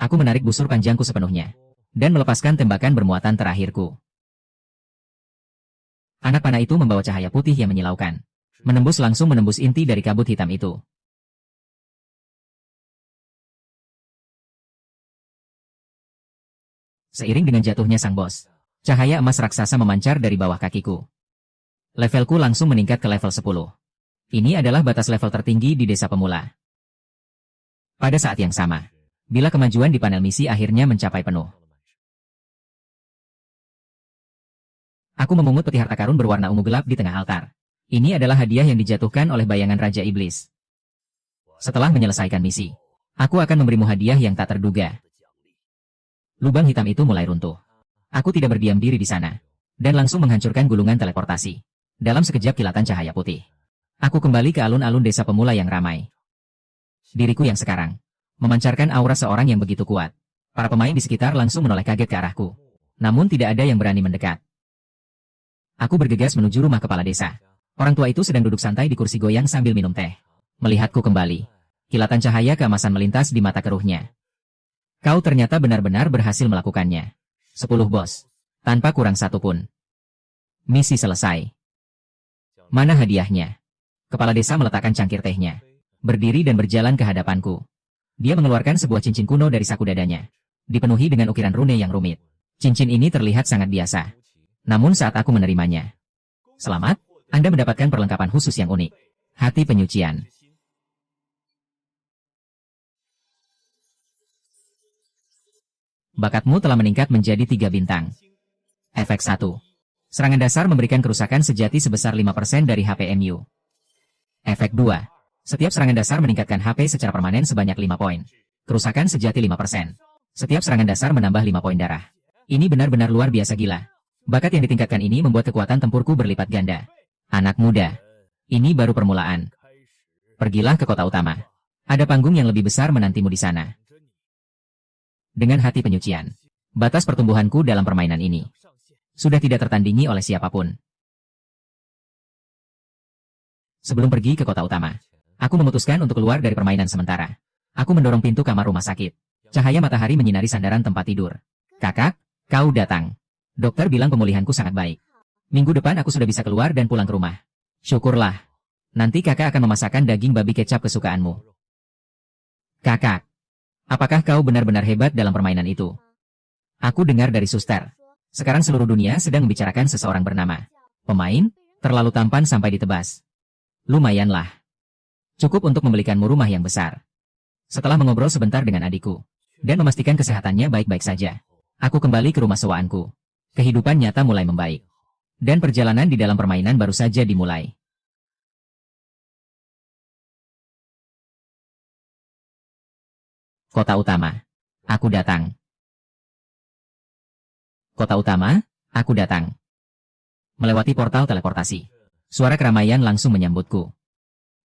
Aku menarik busur panjangku sepenuhnya. Dan melepaskan tembakan bermuatan terakhirku. Anak panah itu membawa cahaya putih yang menyilaukan. Langsung menembus inti dari kabut hitam itu. Seiring dengan jatuhnya sang bos, cahaya emas raksasa memancar dari bawah kakiku. Levelku langsung meningkat ke level 10. Ini adalah batas level tertinggi di desa pemula. Pada saat yang sama, bila kemajuan di panel misi akhirnya mencapai penuh. Aku memungut peti harta karun berwarna ungu gelap di tengah altar. Ini adalah hadiah yang dijatuhkan oleh bayangan Raja Iblis. Setelah menyelesaikan misi, aku akan memberimu hadiah yang tak terduga. Lubang hitam itu mulai runtuh. Aku tidak berdiam diri di sana, dan langsung menghancurkan gulungan teleportasi. Dalam sekejap kilatan cahaya putih, aku kembali ke alun-alun desa pemula yang ramai. Diriku yang sekarang memancarkan aura seorang yang begitu kuat. Para pemain di sekitar langsung menoleh kaget ke arahku. Namun tidak ada yang berani mendekat. Aku bergegas menuju rumah kepala desa. Orang tua itu sedang duduk santai di kursi goyang sambil minum teh. Melihatku kembali, kilatan cahaya keemasan melintas di mata keruhnya. Kau ternyata benar-benar berhasil melakukannya. 10 bos. Tanpa kurang satu pun. Misi selesai. Mana hadiahnya? Kepala desa meletakkan cangkir tehnya. Berdiri dan berjalan ke hadapanku. Dia mengeluarkan sebuah cincin kuno dari saku dadanya. Dipenuhi dengan ukiran rune yang rumit. Cincin ini terlihat sangat biasa. Namun saat aku menerimanya. Selamat, Anda mendapatkan perlengkapan khusus yang unik. Hati penyucian. Bakatmu telah meningkat menjadi 3 bintang. Efek 1. Serangan dasar memberikan kerusakan sejati sebesar 5% dari HP MU. Efek 2. Setiap serangan dasar meningkatkan HP secara permanen sebanyak 5 poin. Kerusakan sejati 5%. Setiap serangan dasar menambah 5 poin darah. Ini benar-benar luar biasa gila. Bakat yang ditingkatkan ini membuat kekuatan tempurku berlipat ganda. Anak muda. Ini baru permulaan. Pergilah ke kota utama. Ada panggung yang lebih besar menantimu di sana. Dengan hati penyucian, batas pertumbuhanku dalam permainan ini sudah tidak tertandingi oleh siapapun. Sebelum pergi ke kota utama, aku memutuskan untuk keluar dari permainan sementara. Aku mendorong pintu kamar rumah sakit. Cahaya matahari menyinari sandaran tempat tidur. Kakak, kau datang. Dokter bilang pemulihanku sangat baik. Minggu depan aku sudah bisa keluar dan pulang ke rumah. Syukurlah. Nanti kakak akan memasakkan daging babi kecap kesukaanmu. Kakak, apakah kau benar-benar hebat dalam permainan itu? Aku dengar dari suster. Sekarang seluruh dunia sedang membicarakan seseorang bernama pemain, terlalu tampan sampai ditebas. Lumayanlah. Cukup untuk membelikanmu rumah yang besar. Setelah mengobrol sebentar dengan adikku, dan memastikan kesehatannya baik-baik saja, aku kembali ke rumah sewaanku. Kehidupan nyata mulai membaik. Dan perjalanan di dalam permainan baru saja dimulai. Kota utama. Aku datang. Kota utama, aku datang. Melewati portal teleportasi. Suara keramaian langsung menyambutku.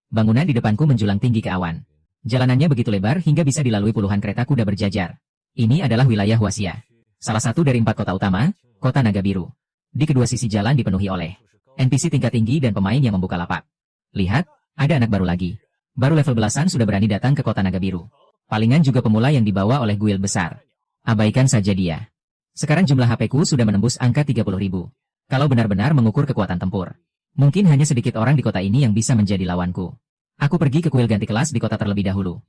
Bangunan di depanku menjulang tinggi ke awan. Jalanannya begitu lebar hingga bisa dilalui puluhan kereta kuda berjajar. Ini adalah wilayah Huaxia. Salah satu dari 4 kota utama, Kota Naga Biru. Di kedua sisi jalan dipenuhi oleh NPC tingkat tinggi dan pemain yang membuka lapak. Lihat, ada anak baru lagi. Baru level belasan sudah berani datang ke Kota Naga Biru. Palingan juga pemula yang dibawa oleh guild besar. Abaikan saja dia. Sekarang jumlah HP-ku sudah menembus angka 30.000. Kalau benar-benar mengukur kekuatan tempur, mungkin hanya sedikit orang di kota ini yang bisa menjadi lawanku. Aku pergi ke kuil ganti kelas di kota terlebih dahulu.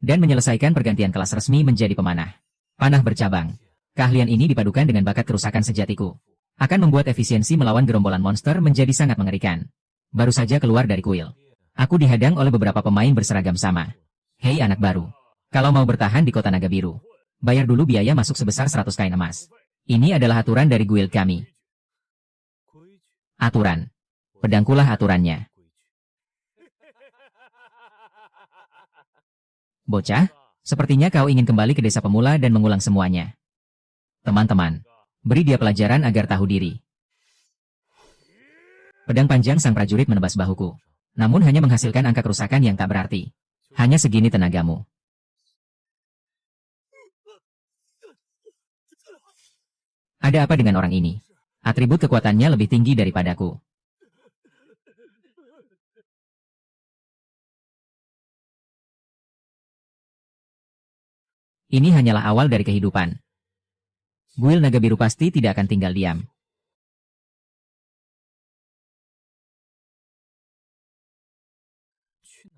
Dan menyelesaikan pergantian kelas resmi menjadi pemanah. Panah bercabang. Keahlian ini dipadukan dengan bakat kerusakan sejatiku. Akan membuat efisiensi melawan gerombolan monster menjadi sangat mengerikan. Baru saja keluar dari kuil, aku dihadang oleh beberapa pemain berseragam sama. Hei anak baru. Kalau mau bertahan di Kota Naga Biru, bayar dulu biaya masuk sebesar 100 kain emas. Ini adalah aturan dari guild kami. Aturan. Pedangkulah aturannya. Bocah, sepertinya kau ingin kembali ke desa pemula dan mengulang semuanya. Teman-teman, beri dia pelajaran agar tahu diri. Pedang panjang sang prajurit menebas bahuku. Namun hanya menghasilkan angka kerusakan yang tak berarti. Hanya segini tenagamu. Ada apa dengan orang ini? Atribut kekuatannya lebih tinggi daripadaku. Ini hanyalah awal dari kehidupan. Guil naga biru pasti tidak akan tinggal diam.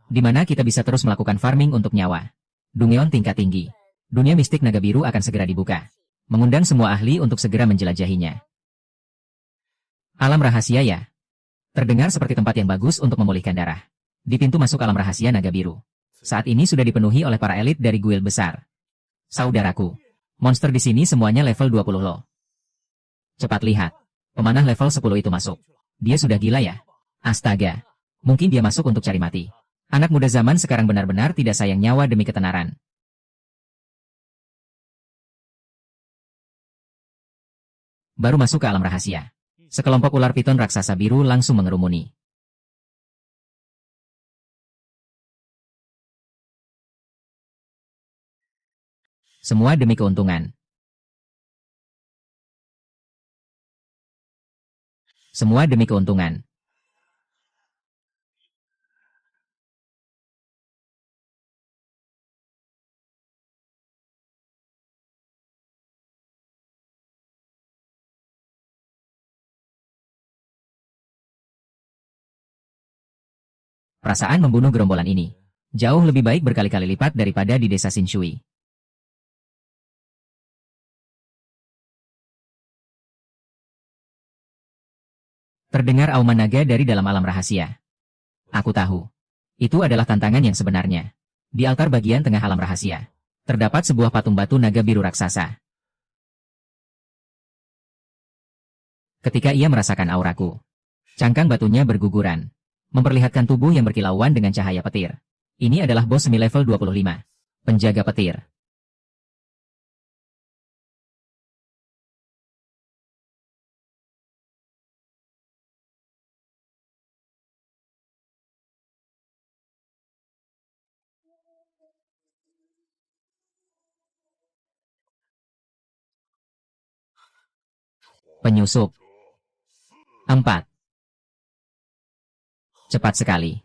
Di mana kita bisa terus melakukan farming untuk nyawa. Dungeon tingkat tinggi. Dunia mistik naga biru akan segera dibuka. Mengundang semua ahli untuk segera menjelajahinya. Alam rahasia ya. Terdengar seperti tempat yang bagus untuk memulihkan darah. Di pintu masuk alam rahasia naga biru. Saat ini sudah dipenuhi oleh para elit dari guild besar. Saudaraku, monster di sini semuanya level 20 loh. Cepat lihat. Pemanah level 10 itu masuk. Dia sudah gila ya? Astaga. Mungkin dia masuk untuk cari mati. Anak muda zaman sekarang benar-benar tidak sayang nyawa demi ketenaran. Baru masuk ke alam rahasia. Sekelompok ular piton raksasa biru langsung mengerumuni. Semua demi keuntungan. Semua demi keuntungan. Perasaan membunuh gerombolan ini jauh lebih baik berkali-kali lipat daripada di desa Shinshui. Terdengar auman naga dari dalam alam rahasia. Aku tahu. Itu adalah tantangan yang sebenarnya. Di altar bagian tengah alam rahasia, terdapat sebuah patung batu naga biru raksasa. Ketika ia merasakan auraku, cangkang batunya berguguran, memperlihatkan tubuh yang berkilauan dengan cahaya petir. Ini adalah bos semi level 25. Penjaga petir. Penyusup. 4. Cepat sekali.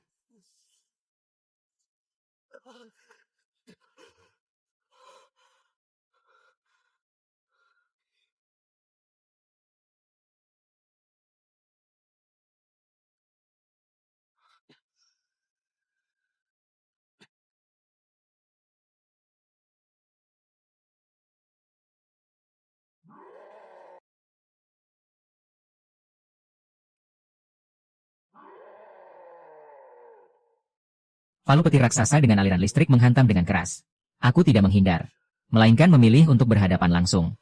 Palu petir raksasa dengan aliran listrik menghantam dengan keras. Aku tidak menghindar, melainkan memilih untuk berhadapan langsung.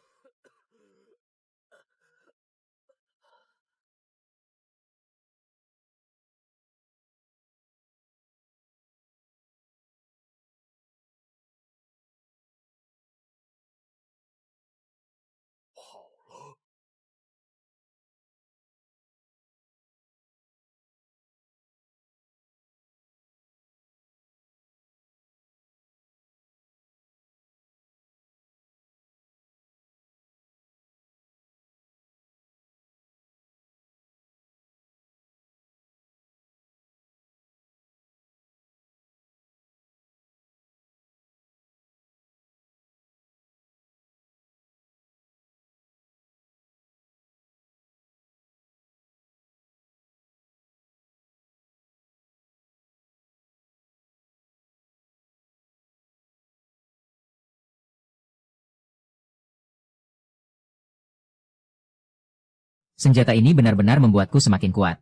Senjata ini benar-benar membuatku semakin kuat.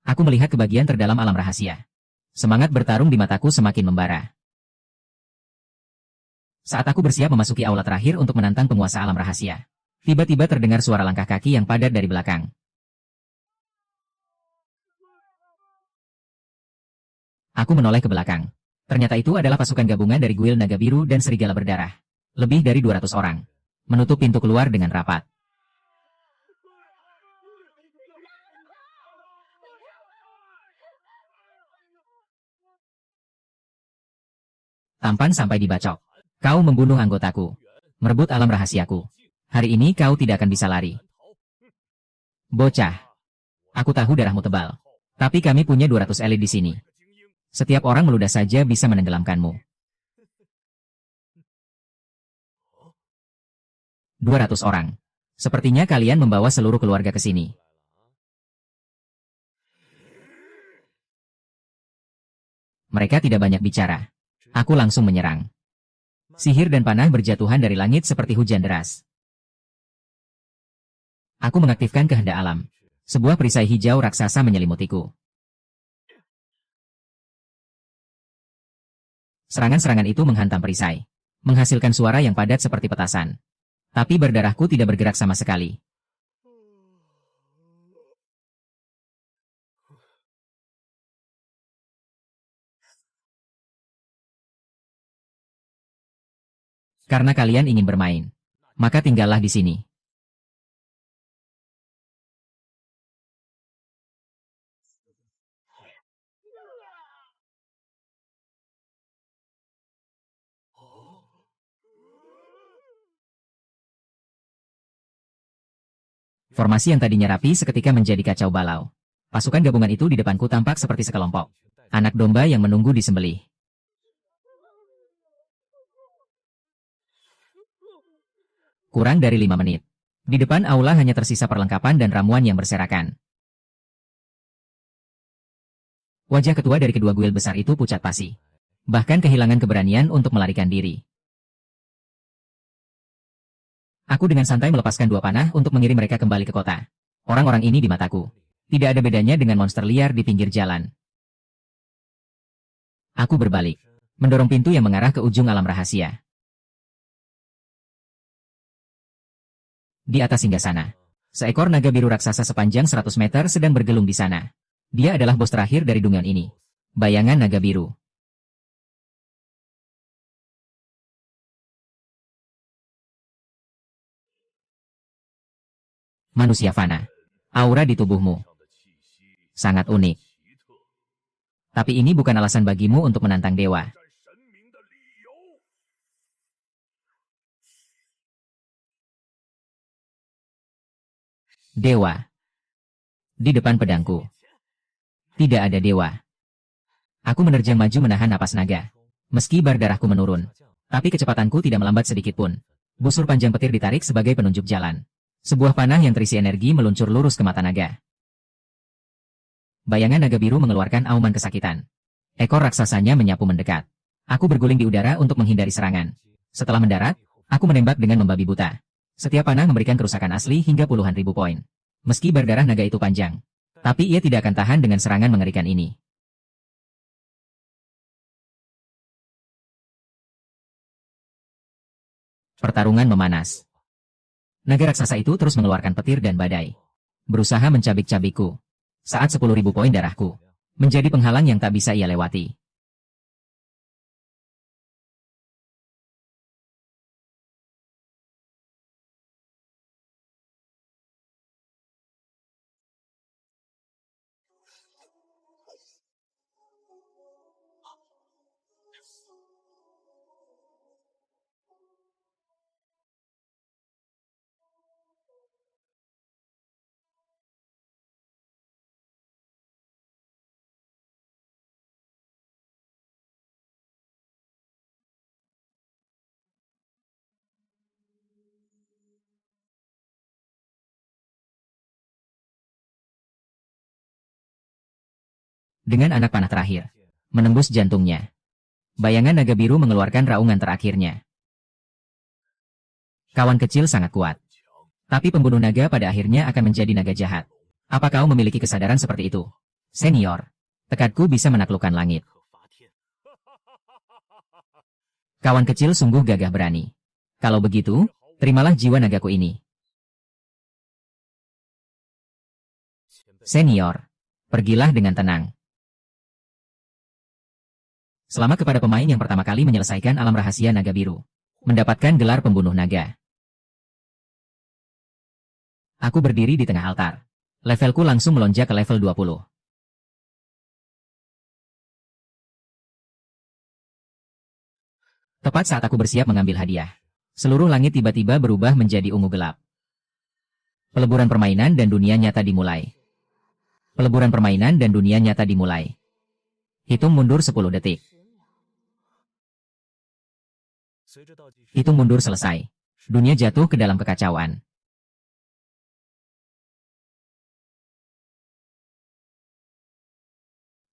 Aku melihat ke bagian terdalam alam rahasia. Semangat bertarung di mataku semakin membara. Saat aku bersiap memasuki aula terakhir untuk menantang penguasa alam rahasia, tiba-tiba terdengar suara langkah kaki yang padat dari belakang. Aku menoleh ke belakang. Ternyata itu adalah pasukan gabungan dari Guild Naga Biru dan Serigala Berdarah. Lebih dari 200 orang. Menutup pintu keluar dengan rapat. Tampan sampai dibacok. Kau membunuh anggotaku. Merebut alam rahasiaku. Hari ini kau tidak akan bisa lari. Bocah. Aku tahu darahmu tebal. Tapi kami punya 200 elit di sini. Setiap orang meludah saja bisa menenggelamkanmu. 200 orang. Sepertinya kalian membawa seluruh keluarga ke sini. Mereka tidak banyak bicara. Aku langsung menyerang. Sihir dan panah berjatuhan dari langit seperti hujan deras. Aku mengaktifkan kehendak alam. Sebuah perisai hijau raksasa menyelimutiku. Serangan-serangan itu menghantam perisai, menghasilkan suara yang padat seperti petasan. Tapi berdarahku tidak bergerak sama sekali. Karena kalian ingin bermain, maka tinggallah di sini. Formasi yang tadinya rapi seketika menjadi kacau balau. Pasukan gabungan itu di depanku tampak seperti sekelompok anak domba yang menunggu disembelih. Kurang dari 5 menit. Di depan aula hanya tersisa perlengkapan dan ramuan yang berserakan. Wajah ketua dari kedua guild besar itu pucat pasi. Bahkan kehilangan keberanian untuk melarikan diri. Aku dengan santai melepaskan 2 panah untuk mengirim mereka kembali ke kota. Orang-orang ini di mataku tidak ada bedanya dengan monster liar di pinggir jalan. Aku berbalik, mendorong pintu yang mengarah ke ujung alam rahasia. Di atas singgasana, seekor naga biru raksasa sepanjang 100 meter sedang bergelung di sana. Dia adalah bos terakhir dari dungeon ini. Bayangan naga biru. Manusia fana. Aura di tubuhmu sangat unik. Tapi ini bukan alasan bagimu untuk menantang dewa. Dewa. Di depan pedangku. Tidak ada dewa. Aku menerjang maju menahan napas naga. Meski bar darahku menurun, tapi kecepatanku tidak melambat sedikitpun. Busur panjang petir ditarik sebagai penunjuk jalan. Sebuah panah yang terisi energi meluncur lurus ke mata naga. Bayangan naga biru mengeluarkan auman kesakitan. Ekor raksasanya menyapu mendekat. Aku berguling di udara untuk menghindari serangan. Setelah mendarat, aku menembak dengan membabi buta. Setiap panah memberikan kerusakan asli hingga puluhan ribu poin. Meski berdarah naga itu panjang, tapi ia tidak akan tahan dengan serangan mengerikan ini. Pertarungan memanas. Naga raksasa itu terus mengeluarkan petir dan badai. Berusaha mencabik-cabikku. Saat 10.000 poin darahku menjadi penghalang yang tak bisa ia lewati. Dengan anak panah terakhir menembus jantungnya, bayangan naga biru mengeluarkan raungan terakhirnya. Kawan kecil sangat kuat, tapi pembunuh naga pada akhirnya akan menjadi naga jahat. Apa kau memiliki kesadaran seperti itu, senior? Tekadku bisa menaklukkan langit. Kawan kecil sungguh gagah berani. Kalau begitu, terimalah jiwa nagaku ini. Senior, pergilah dengan tenang. Selamat kepada pemain yang pertama kali menyelesaikan alam rahasia naga biru. Mendapatkan gelar pembunuh naga. Aku berdiri di tengah altar. Levelku langsung melonjak ke level 20. Tepat saat aku bersiap mengambil hadiah, seluruh langit tiba-tiba berubah menjadi ungu gelap. Peleburan permainan dan dunia nyata dimulai. Peleburan permainan dan dunia nyata dimulai. Hitung mundur 10 detik. Hitung mundur selesai. Dunia jatuh ke dalam kekacauan.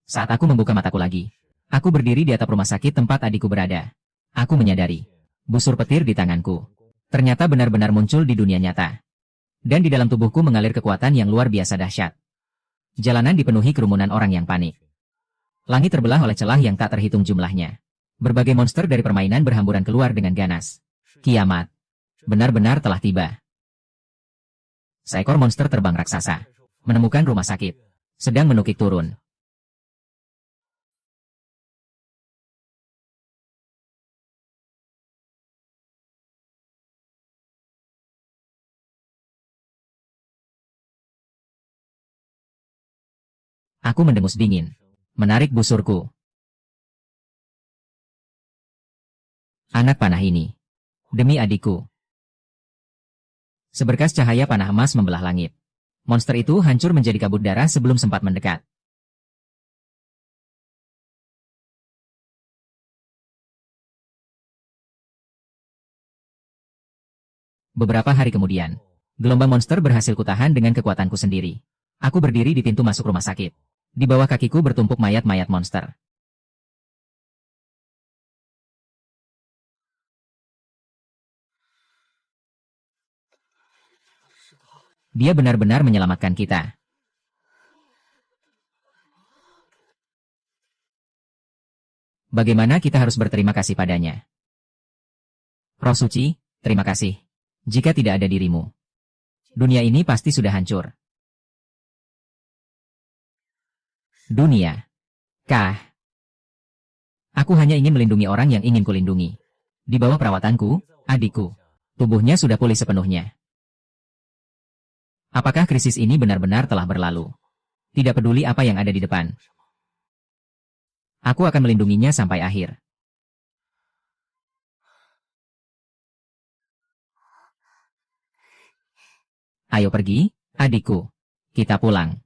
Saat aku membuka mataku lagi, aku berdiri di atap rumah sakit tempat adikku berada. Aku menyadari, busur petir di tanganku ternyata benar-benar muncul di dunia nyata. Dan di dalam tubuhku mengalir kekuatan yang luar biasa dahsyat. Jalanan dipenuhi kerumunan orang yang panik. Langit terbelah oleh celah yang tak terhitung jumlahnya. Berbagai monster dari permainan berhamburan keluar dengan ganas. Kiamat benar-benar telah tiba. Seekor monster terbang raksasa menemukan rumah sakit, sedang menukik turun. Aku mendengus dingin, menarik busurku. Anak panah ini, demi adikku. Seberkas cahaya panah emas membelah langit. Monster itu hancur menjadi kabut darah sebelum sempat mendekat. Beberapa hari kemudian, gelombang monster berhasil kutahan dengan kekuatanku sendiri. Aku berdiri di pintu masuk rumah sakit. Di bawah kakiku bertumpuk mayat-mayat monster. Dia benar-benar menyelamatkan kita. Bagaimana kita harus berterima kasih padanya? Roh suci, terima kasih. Jika tidak ada dirimu, dunia ini pasti sudah hancur. Dunia. Kah? Aku hanya ingin melindungi orang yang ingin kulindungi. Di bawah perawatanku, adikku, tubuhnya sudah pulih sepenuhnya. Apakah krisis ini benar-benar telah berlalu? Tidak peduli apa yang ada di depan. Aku akan melindunginya sampai akhir. Ayo pergi, adikku. Kita pulang.